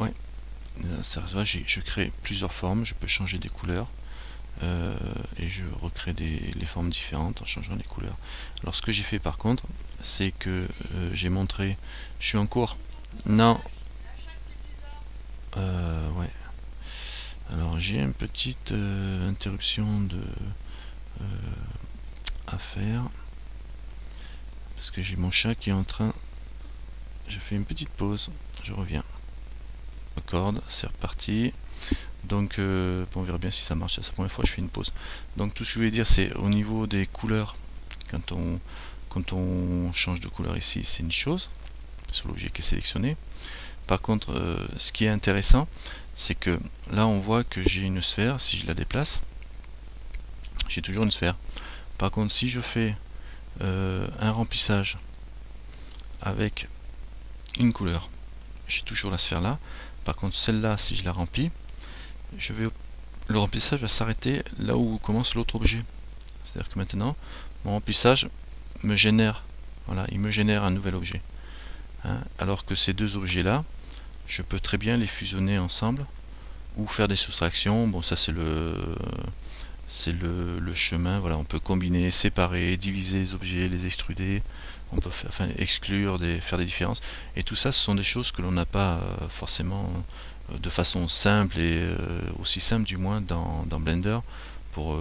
Ouais. Je crée plusieurs formes, je peux changer des couleurs. Et je recrée les formes différentes en changeant les couleurs. Alors ce que j'ai fait par contre, c'est que j'ai montré, je suis en cours. Non. Ouais. Alors j'ai une petite interruption à faire, parce que j'ai mon chat qui est en train... Je fais une petite pause, je reviens. Corde, c'est reparti. Donc on verra bien si ça marche. C'est la première fois que je fais une pause. Donc tout ce que je voulais dire, c'est au niveau des couleurs, quand quand on change de couleur ici, c'est une chose sur l'objet qui est sélectionné. Par contre, ce qui est intéressant, c'est que là on voit que j'ai une sphère. Si je la déplace, j'ai toujours une sphère. Par contre, si je fais un remplissage avec une couleur, j'ai toujours la sphère là. Par contre, celle-là, si je la remplis, le remplissage va s'arrêter là où commence l'autre objet. C'est-à-dire que maintenant, mon remplissage me génère, voilà, il me génère un nouvel objet. Hein, alors que ces deux objets-là, je peux très bien les fusionner ensemble ou faire des soustractions. Bon, ça c'est le chemin. Voilà, on peut combiner, séparer, diviser les objets, les extruder. On peut faire, enfin, exclure, faire des différences. Et tout ça, ce sont des choses que l'on n'a pas forcément de façon simple et aussi simple du moins dans Blender. Pour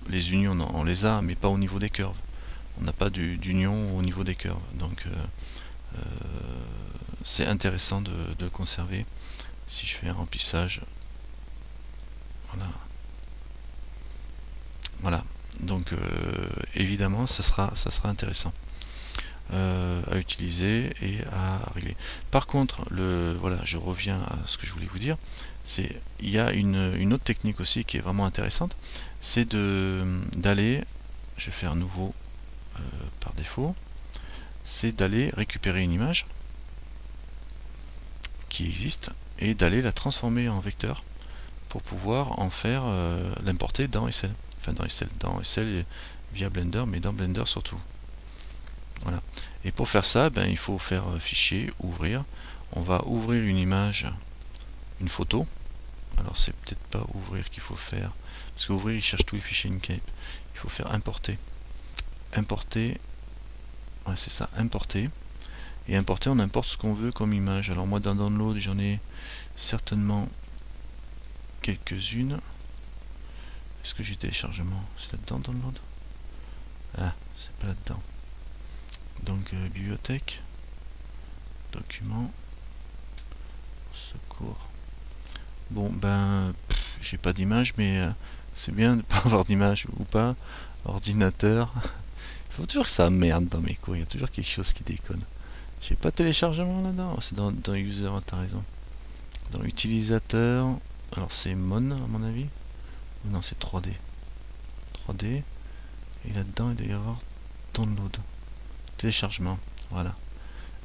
les unions, on les a, mais pas au niveau des curves. On n'a pas d'union au niveau des curves. Donc c'est intéressant de le conserver. Si je fais un remplissage, voilà. Donc évidemment, ça sera intéressant à utiliser et à régler. Par contre, voilà, je reviens à ce que je voulais vous dire. Il y a une autre technique aussi qui est vraiment intéressante, c'est d'aller, je vais faire nouveau par défaut, c'est d'aller récupérer une image qui existe et d'aller la transformer en vecteur pour pouvoir en faire l'importer dans SL. Enfin dans SL via Blender, mais dans Blender surtout. Voilà. Et pour faire ça, il faut faire fichier, ouvrir. On va ouvrir une image, une photo. Alors c'est peut-être pas ouvrir qu'il faut faire, parce qu'ouvrir il cherche tous les fichiers Inkscape. Il faut faire importer. Importer, ouais, c'est ça, importer. Et importer, on importe ce qu'on veut comme image. Alors moi dans Download, j'en ai certainement quelques-unes. Est-ce que j'ai téléchargement? C'est là-dedans Download? Ah, c'est pas là-dedans. Donc bibliothèque, document, secours. Bon j'ai pas d'image, mais c'est bien de pas avoir d'image ou pas. Ordinateur. Il faut toujours que ça merde dans mes cours, il y a toujours quelque chose qui déconne. J'ai pas téléchargement là-dedans. C'est dans user, t'as raison. Dans utilisateur, alors c'est Mon à mon avis. Non, c'est 3D. 3D. Et là-dedans, il doit y avoir download. Téléchargement. Voilà.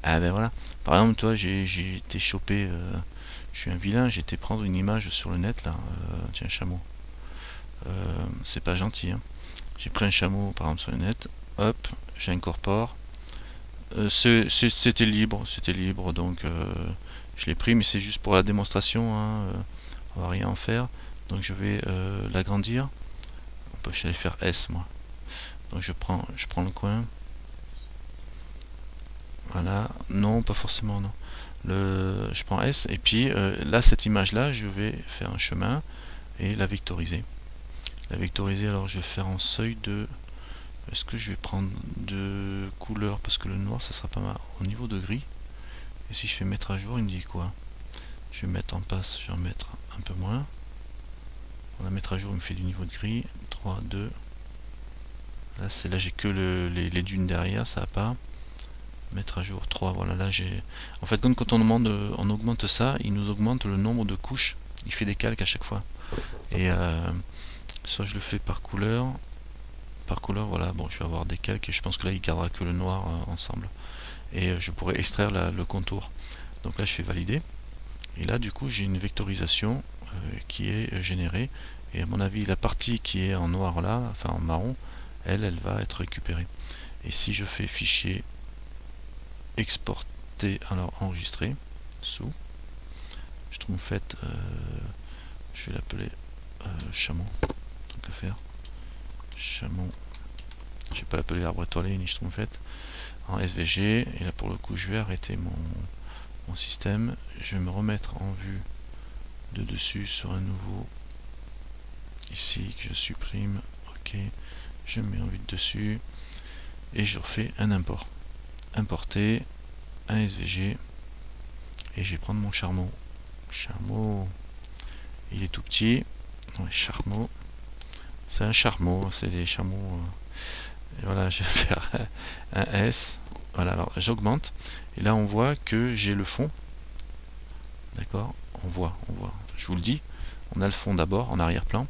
Ah ben voilà. Par exemple, toi, j'ai été chopé. Je suis un vilain, j'ai été prendre une image sur le net là. Tiens, chameau. C'est pas gentil. Hein. J'ai pris un chameau par exemple sur le net. Hop, j'incorpore. C'était libre, donc je l'ai pris, mais c'est juste pour la démonstration. Hein, on va rien en faire. Donc je vais l'agrandir. Je vais faire S moi. Donc je prends le coin. Voilà, non, pas forcément, non. Je prends S et puis là, cette image-là, je vais faire un chemin et la vectoriser. La vectoriser, alors je vais faire en seuil de. Est-ce que je vais prendre de couleur parce que le noir, ça sera pas mal au niveau de gris. Et si je fais mettre à jour, il me dit quoi? Je vais mettre en passe, je vais en mettre un peu moins. On va mettre à jour, il me fait du niveau de gris. 3, 2. Là, j'ai que les dunes derrière, ça va pas. Mettre à jour 3, voilà, là j'ai... En fait, quand on augmente ça, il nous augmente le nombre de couches. Il fait des calques à chaque fois. Et soit je le fais par couleur. Par couleur, voilà, bon, je vais avoir des calques et je pense que là, il gardera que le noir ensemble. Et je pourrais extraire le contour. Donc là, je fais valider. Et là, du coup, j'ai une vectorisation qui est générée. Et à mon avis, la partie qui est en noir là, enfin en marron, elle va être récupérée. Et si je fais fichier exporter, alors enregistrer, sous, je trouve fait, je vais l'appeler chameau, donc à faire, chameau, je vais pas l'appeler arbre étoilé ni je trouve fait, en SVG, et là pour le coup je vais arrêter mon système, je vais me remettre en vue de dessus sur un nouveau, ici que je supprime, ok, je me mets en vue de dessus, et je refais un import. Importer un SVG et je vais prendre mon charmeau. Charmeau, il est tout petit. Ouais, charmeau, c'est un charmeau, c'est des chameaux Et voilà, je vais faire un S. Voilà, alors j'augmente. Et là, on voit que j'ai le fond. D'accord, on voit. Je vous le dis, on a le fond d'abord en arrière-plan.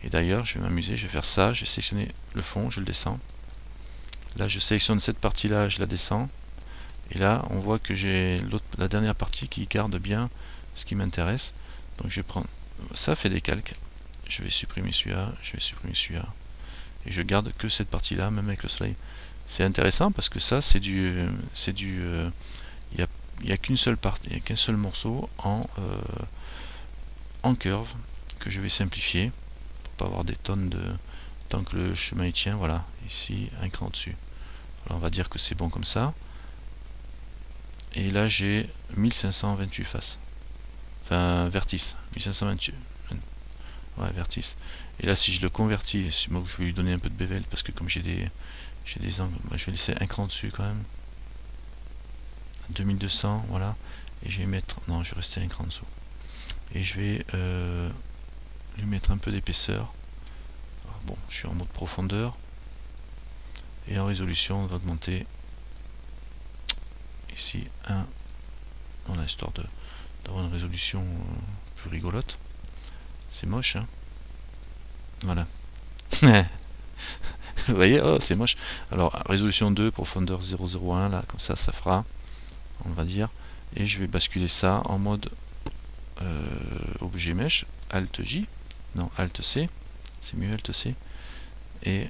Et d'ailleurs, je vais m'amuser, je vais faire ça. Je vais sélectionner le fond, je le descends. Là, je sélectionne cette partie-là, je la descends. Et là, on voit que j'ai la dernière partie qui garde bien ce qui m'intéresse. Donc, je vais prendre ça, fait des calques. Je vais supprimer celui-là, je vais supprimer celui-là. Et je garde que cette partie-là, même avec le soleil. C'est intéressant parce que ça, il n'y a qu'une seule partie, il n'y a qu'un seul morceau en curve que je vais simplifier pour pas avoir des tonnes de tant que le chemin y tient. Voilà, ici un cran dessus. Alors on va dire que c'est bon comme ça. Et là j'ai 1528 faces. Enfin vertices. 1528. Ouais, vertices. Et là si je le convertis, moi je vais lui donner un peu de bevel parce que comme j'ai des angles, moi, je vais laisser un cran dessus quand même. 2200, voilà. Et je vais mettre. Non, je vais rester un cran en dessous. Et je vais lui mettre un peu d'épaisseur. Bon, je suis en mode profondeur. Et en résolution, on va augmenter ici 1. Voilà, histoire d'avoir une résolution plus rigolote. C'est moche, hein. Voilà. Vous voyez, oh, c'est moche. Alors, résolution 2, profondeur 0,01, là, comme ça fera, on va dire. Et je vais basculer ça en mode objet mesh, Alt J, non, Alt C, c'est mieux Alt C. Et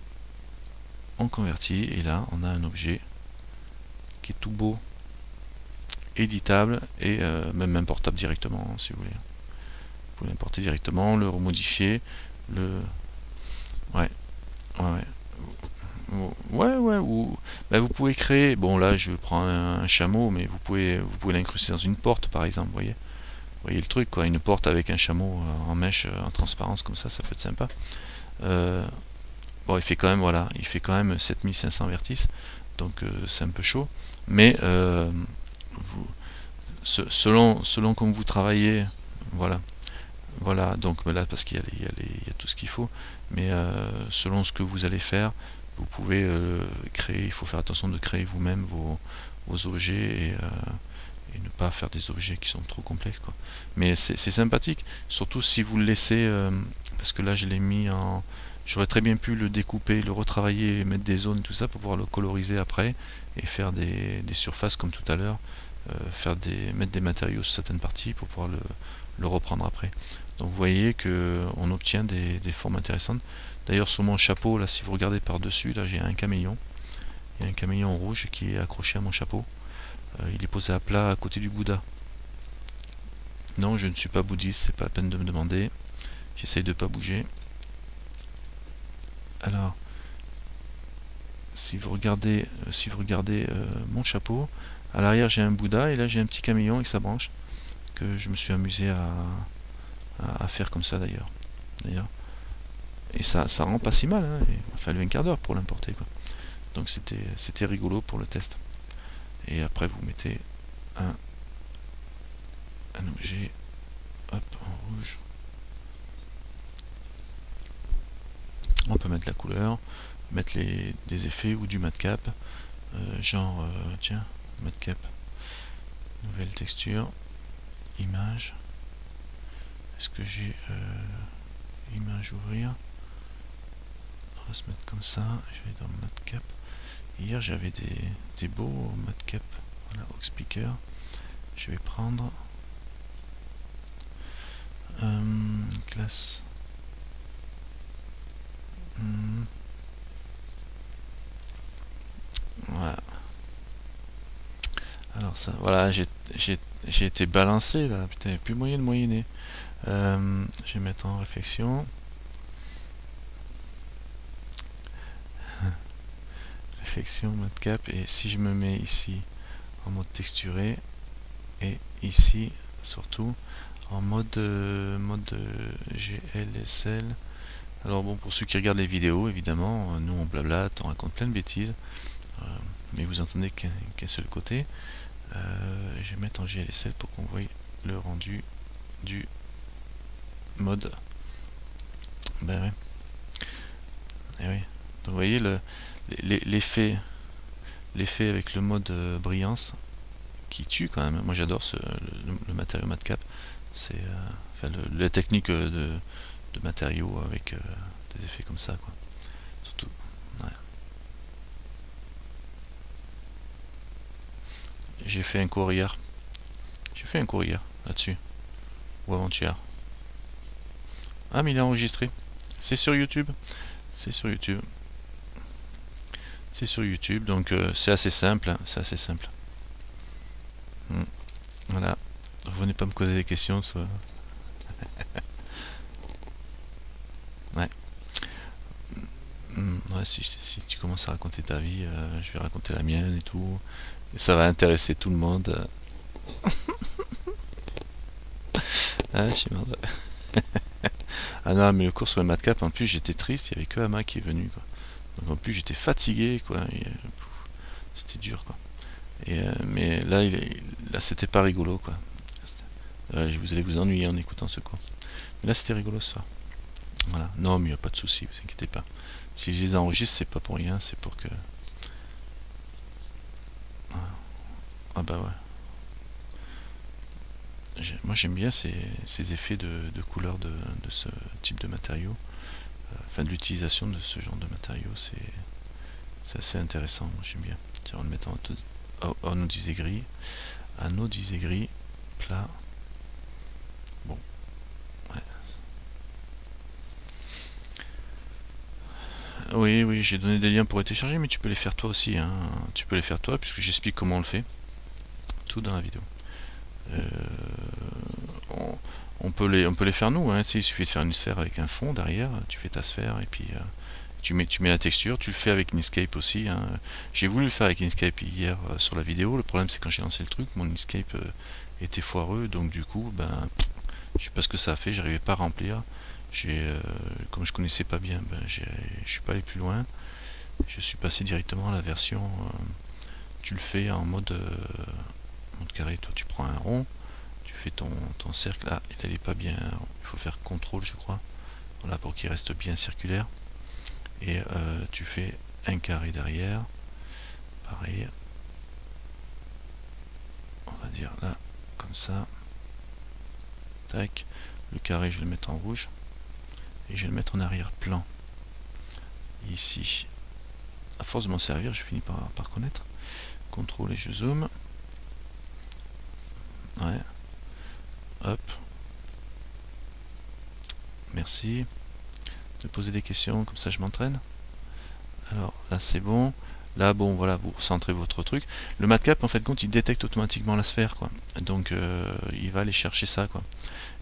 on convertit, et là, on a un objet qui est tout beau, éditable, et même importable directement, hein, si vous voulez. Vous pouvez l'importer directement, le remodifier, ouais, ou bah, vous pouvez créer, bon là je prends un chameau, mais vous pouvez l'incruster dans une porte par exemple, vous voyez le truc quoi, une porte avec un chameau en mèche, en transparence comme ça peut être sympa. Bon, il fait quand même 7500 vertices, donc c'est un peu chaud, mais selon comme vous travaillez, voilà, donc là parce qu'il y a tout ce qu'il faut, mais selon ce que vous allez faire, vous pouvez créer, il faut faire attention de créer vous-même vos objets et ne pas faire des objets qui sont trop complexes quoi. Mais c'est sympathique, surtout si vous le laissez, parce que là je l'ai mis en... J'aurais très bien pu le découper, le retravailler, et mettre des zones, tout ça, pour pouvoir le coloriser après, et faire des surfaces comme tout à l'heure, mettre des matériaux sur certaines parties pour pouvoir le reprendre après. Donc vous voyez qu'on obtient des formes intéressantes. D'ailleurs sur mon chapeau, là si vous regardez par dessus, là j'ai un caméléon. Il y a un caméléon rouge qui est accroché à mon chapeau. Il est posé à plat à côté du Bouddha. Non, je ne suis pas bouddhiste, c'est pas la peine de me demander. J'essaye de ne pas bouger. Alors, si vous regardez mon chapeau, à l'arrière j'ai un Bouddha et là j'ai un petit caméléon avec sa branche que je me suis amusé à faire comme ça d'ailleurs. Et ça rend pas si mal, hein. Il m'a fallu un quart d'heure pour l'importer quoi. Donc c'était rigolo pour le test. Et après vous mettez un objet, hop, en rouge. On peut mettre la couleur, mettre des effets ou du matcap, genre tiens, matcap, nouvelle texture, image. Est-ce que j'ai image ouvrir? On va se mettre comme ça. Je vais dans matcap. Hier j'avais des beaux matcap. Voilà, aux speaker. Je vais prendre classe. Voilà. Alors ça, voilà, j'ai été balancé là. Putain, il n'y a plus moyen de moyenner. Je vais mettre en réflexion. Réflexion, matcap. Et si je me mets ici en mode texturé et ici surtout en mode GLSL. Alors bon, pour ceux qui regardent les vidéos, évidemment, nous on blablate, on raconte plein de bêtises, mais vous entendez qu'un seul côté. Je vais mettre en GLSL pour qu'on voit le rendu du mode. Ben oui. Et oui. Donc vous voyez l'effet avec le mode brillance qui tue quand même. Moi j'adore le matériau Madcap. C'est enfin, la technique de matériaux avec des effets comme ça, quoi. Surtout, ouais. J'ai fait un cours hier. J'ai fait un cours hier là-dessus. Ou avant-hier. Ah, mais il est enregistré. C'est sur YouTube. C'est sur YouTube. C'est sur YouTube, donc c'est assez simple. Hein, c'est assez simple. Voilà. Revenez pas me poser des questions. Ça... ouais. Ouais, si tu commences à raconter ta vie, je vais raconter la mienne et tout. Et ça va intéresser tout le monde. Ah, je suis mort. Ah non, mais le cours sur le Madcap, en plus j'étais triste, il n'y avait que Ama qui est venu, quoi. Donc en plus j'étais fatigué, quoi. C'était dur, quoi. Et, mais là, là c'était pas rigolo, quoi. Vous allez vous ennuyer en écoutant ce cours. Mais là c'était rigolo ce soir. Voilà. Non, mais il n'y a pas de souci, vous inquiétez pas. Si je les enregistre, c'est pas pour rien, c'est pour que... Ah bah ouais. Moi j'aime bien ces effets de couleur de ce type de matériau. Enfin de l'utilisation de ce genre de matériau, c'est assez intéressant, j'aime bien. Tiens, on le met en anodisé gris. Anodisé gris, plat. Bon. Ouais. Oui, j'ai donné des liens pour les télécharger, mais tu peux les faire toi aussi. Hein. Tu peux les faire toi, puisque j'explique comment on le fait. Tout dans la vidéo. On peut les faire nous, hein. Il suffit de faire une sphère avec un fond derrière, tu fais ta sphère et puis tu mets la texture, tu le fais avec Inkscape aussi, hein. J'ai voulu le faire avec Inkscape hier sur la vidéo, le problème c'est quand j'ai lancé le truc, mon Inkscape était foireux, donc du coup, ben, je sais pas ce que ça a fait, j'arrivais pas à remplir, comme je connaissais pas bien, ben, je suis pas allé plus loin, je suis passé directement à la version, tu le fais en mode carré, toi tu prends un rond, fais ton cercle là, il n'est pas bien, il faut faire CTRL je crois, voilà, pour qu'il reste bien circulaire, et tu fais un carré derrière, pareil, on va dire là, comme ça, tac, le carré je vais le mettre en rouge, et je vais le mettre en arrière-plan, ici, à force de m'en servir, je finis par connaître, CTRL et je zoome, ouais, hop, merci de poser des questions, comme ça je m'entraîne. Alors là c'est bon, là bon voilà, vous recentrez votre truc. Le Madcap en fait compte il détecte automatiquement la sphère, quoi. Donc il va aller chercher ça, quoi.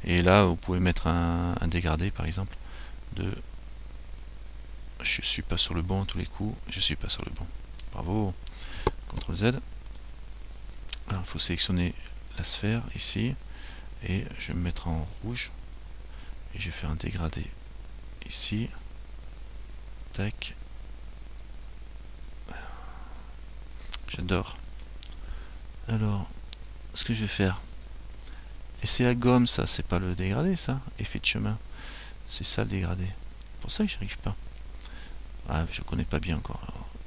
Et là vous pouvez mettre un dégradé par exemple de... Je suis pas sur le bon à tous les coups, je suis pas sur le bon. Bravo. CTRL Z. Alors il faut sélectionner la sphère ici, et je vais me mettre en rouge, et je vais faire un dégradé ici, tac, j'adore. Alors ce que je vais faire, et c'est la gomme, ça, c'est pas le dégradé, ça, effet de chemin, c'est ça le dégradé, c'est pour ça que j'y arrive pas. Ah, je connais pas bien encore.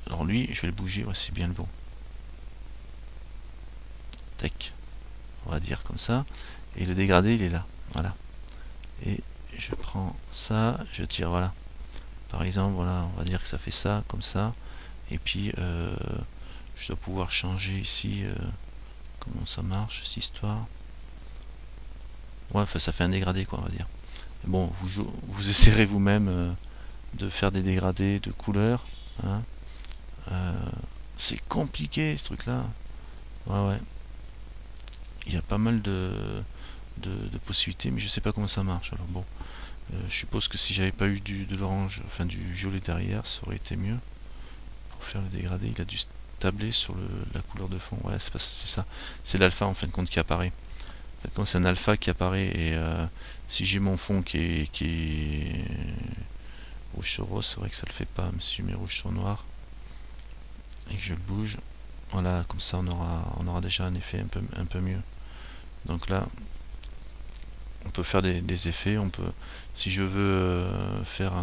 Alors lui, je vais le bouger, ouais, c'est bien le bon. Tac, on va dire comme ça, et le dégradé il est là, voilà. Et je prends ça, je tire, voilà. Par exemple, voilà, on va dire que ça fait ça, comme ça, et puis je dois pouvoir changer ici comment ça marche, cette histoire. Ouais, enfin, ça fait un dégradé, quoi, on va dire. Et bon, vous essaierez vous-même de faire des dégradés de couleurs, hein. C'est compliqué ce truc là, ouais, il y a pas mal de possibilités, mais je sais pas comment ça marche. Alors bon, je suppose que si j'avais pas eu de l'orange, enfin du violet derrière, ça aurait été mieux pour faire le dégradé. Il a dû se tabler sur la couleur de fond, ouais, c'est ça, c'est l'alpha en fin de compte qui apparaît. En fait, quand c'est un alpha qui apparaît, et si j'ai mon fond qui est rouge sur rose, c'est vrai que ça le fait pas, mais si je mets rouge sur noir et que je le bouge, voilà, comme ça on aura déjà un effet un peu mieux. Donc là on peut faire des effets, on peut, si je veux faire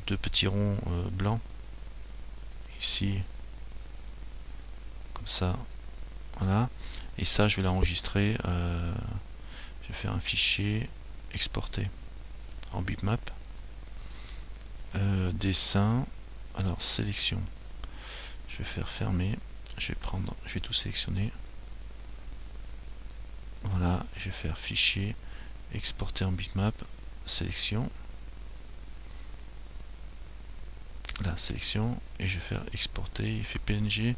deux petits ronds blancs ici, comme ça, voilà. Et ça, je vais l'enregistrer. Je vais faire un fichier exporté en bitmap. Dessin. Alors sélection. Je vais faire fermer. Je vais tout sélectionner. Voilà. Je vais faire fichier exporter en bitmap. Sélection. Là, sélection. Et je vais faire exporter. Il fait PNG.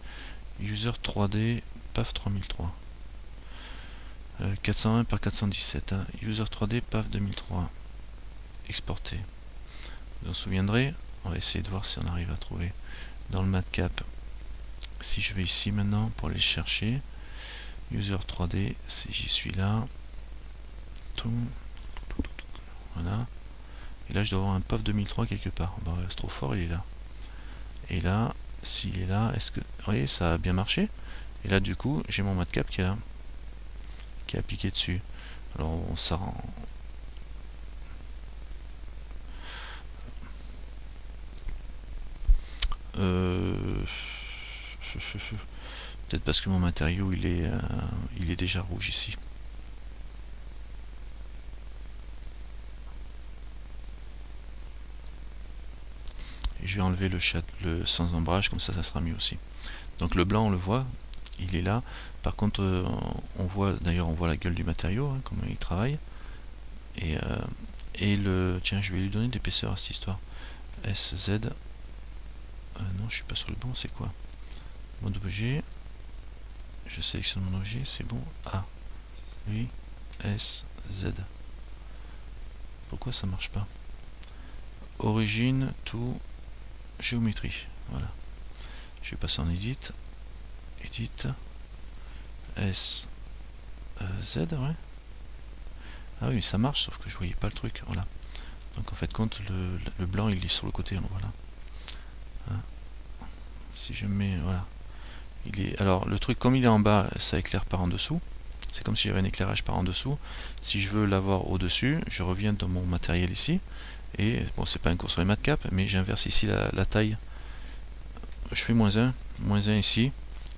User 3D. PAF 3003. 401 par 417. Hein. User 3D. PAF 2003. Exporter. Vous en souviendrez. On va essayer de voir si on arrive à trouver dans le matcap. Si je vais ici maintenant pour aller chercher user 3D, si j'y suis là, tout, voilà, et là je dois avoir un PAF 2003 quelque part. Bah, c'est trop fort, il est là. Et là, s'il est là, est-ce que, vous voyez, ça a bien marché. Et là du coup, j'ai mon matcap qui est là, qui est appliqué dessus. Alors on s'arrange. Peut-être parce que mon matériau il est déjà rouge ici. Et je vais enlever le sans ombrage, comme ça sera mieux aussi. Donc le blanc on le voit, il est là. Par contre on voit d'ailleurs la gueule du matériau, hein, comment il travaille. Et le tiens, je vais lui donner d'épaisseur à cette histoire. SZ. Non, je suis pas sur le bon, c'est quoi? Mode objet. Je sélectionne mon objet, c'est bon. A. Oui. S. Z. Pourquoi ça marche pas? Origine, tout, géométrie. Voilà. Je vais passer en edit. Edit. S. Z, ouais. Ah oui, ça marche, sauf que je voyais pas le truc. Voilà. Donc en fait, compte le blanc, il est sur le côté. Voilà. Hein. Si je mets, voilà. Alors le truc, comme il est en bas, ça éclaire par en dessous. C'est comme si j'avais un éclairage par en dessous. Si je veux l'avoir au dessus, je reviens dans mon matériel ici. Et bon, c'est pas un cours sur les matcap, mais j'inverse ici la taille. Je fais -1 ici,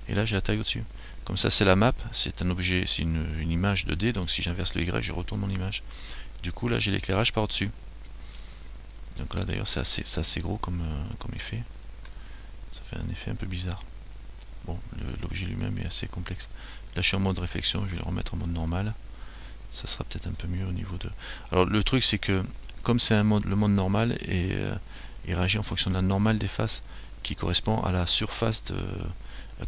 et là j'ai la taille au-dessus. Comme ça, c'est la map, c'est un objet, c'est une image 2D, donc si j'inverse le Y, je retourne mon image. Du coup, là j'ai l'éclairage par au-dessus. Donc là d'ailleurs, c'est assez gros comme effet. Ça fait un effet un peu bizarre. Bon, l'objet lui-même est assez complexe. Là je suis en mode réflexion, je vais le remettre en mode normal. Ça sera peut-être un peu mieux au niveau de... Alors le truc c'est que, comme c'est le mode normal, et il réagit en fonction de la normale des faces, qui correspond à la surface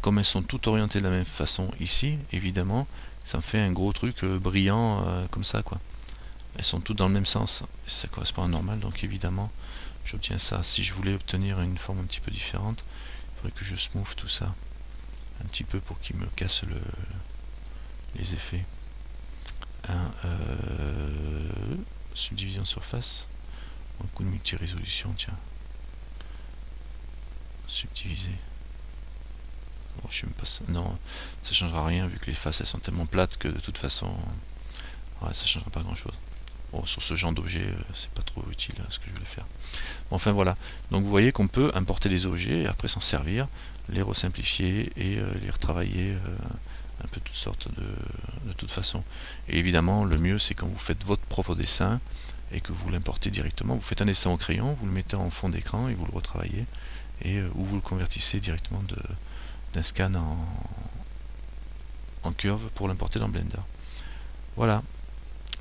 comme elles sont toutes orientées de la même façon ici, évidemment, ça me fait un gros truc brillant comme ça, quoi. Elles sont toutes dans le même sens, et ça correspond à normal, donc évidemment, j'obtiens ça. Si je voulais obtenir une forme un petit peu différente, il faudrait que je smooth tout ça un petit peu pour qu'il me casse les effets. Subdivision surface, un coup de multi-résolution, tiens. Subdiviser. Bon, je sais même pas ça. Non, ça changera rien vu que les faces elles sont tellement plates que de toute façon, ouais, ça changera pas grand chose. Bon, sur ce genre d'objet, c'est pas trop utile ce que je voulais faire. Bon, enfin voilà. Donc vous voyez qu'on peut importer les objets et après s'en servir, les resimplifier et les retravailler un peu toutes sortes de toute façon. Et évidemment, le mieux c'est quand vous faites votre propre dessin et que vous l'importez directement. Vous faites un dessin au crayon, vous le mettez en fond d'écran et vous le retravaillez, et ou vous le convertissez directement d'un scan en curve pour l'importer dans Blender. Voilà.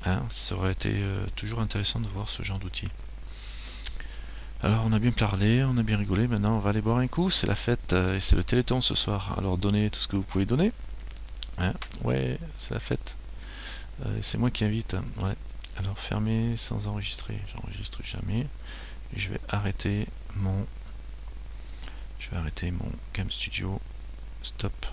Hein, ça aurait été toujours intéressant de voir ce genre d'outil. Alors on a bien parlé, on a bien rigolé, maintenant on va aller boire un coup, c'est la fête et c'est le Téléthon ce soir. Alors donnez tout ce que vous pouvez donner. Hein, ouais, c'est la fête. C'est moi qui invite. Ouais. Alors fermer sans enregistrer, j'enregistre jamais. Et je vais arrêter mon Cam Studio. Stop.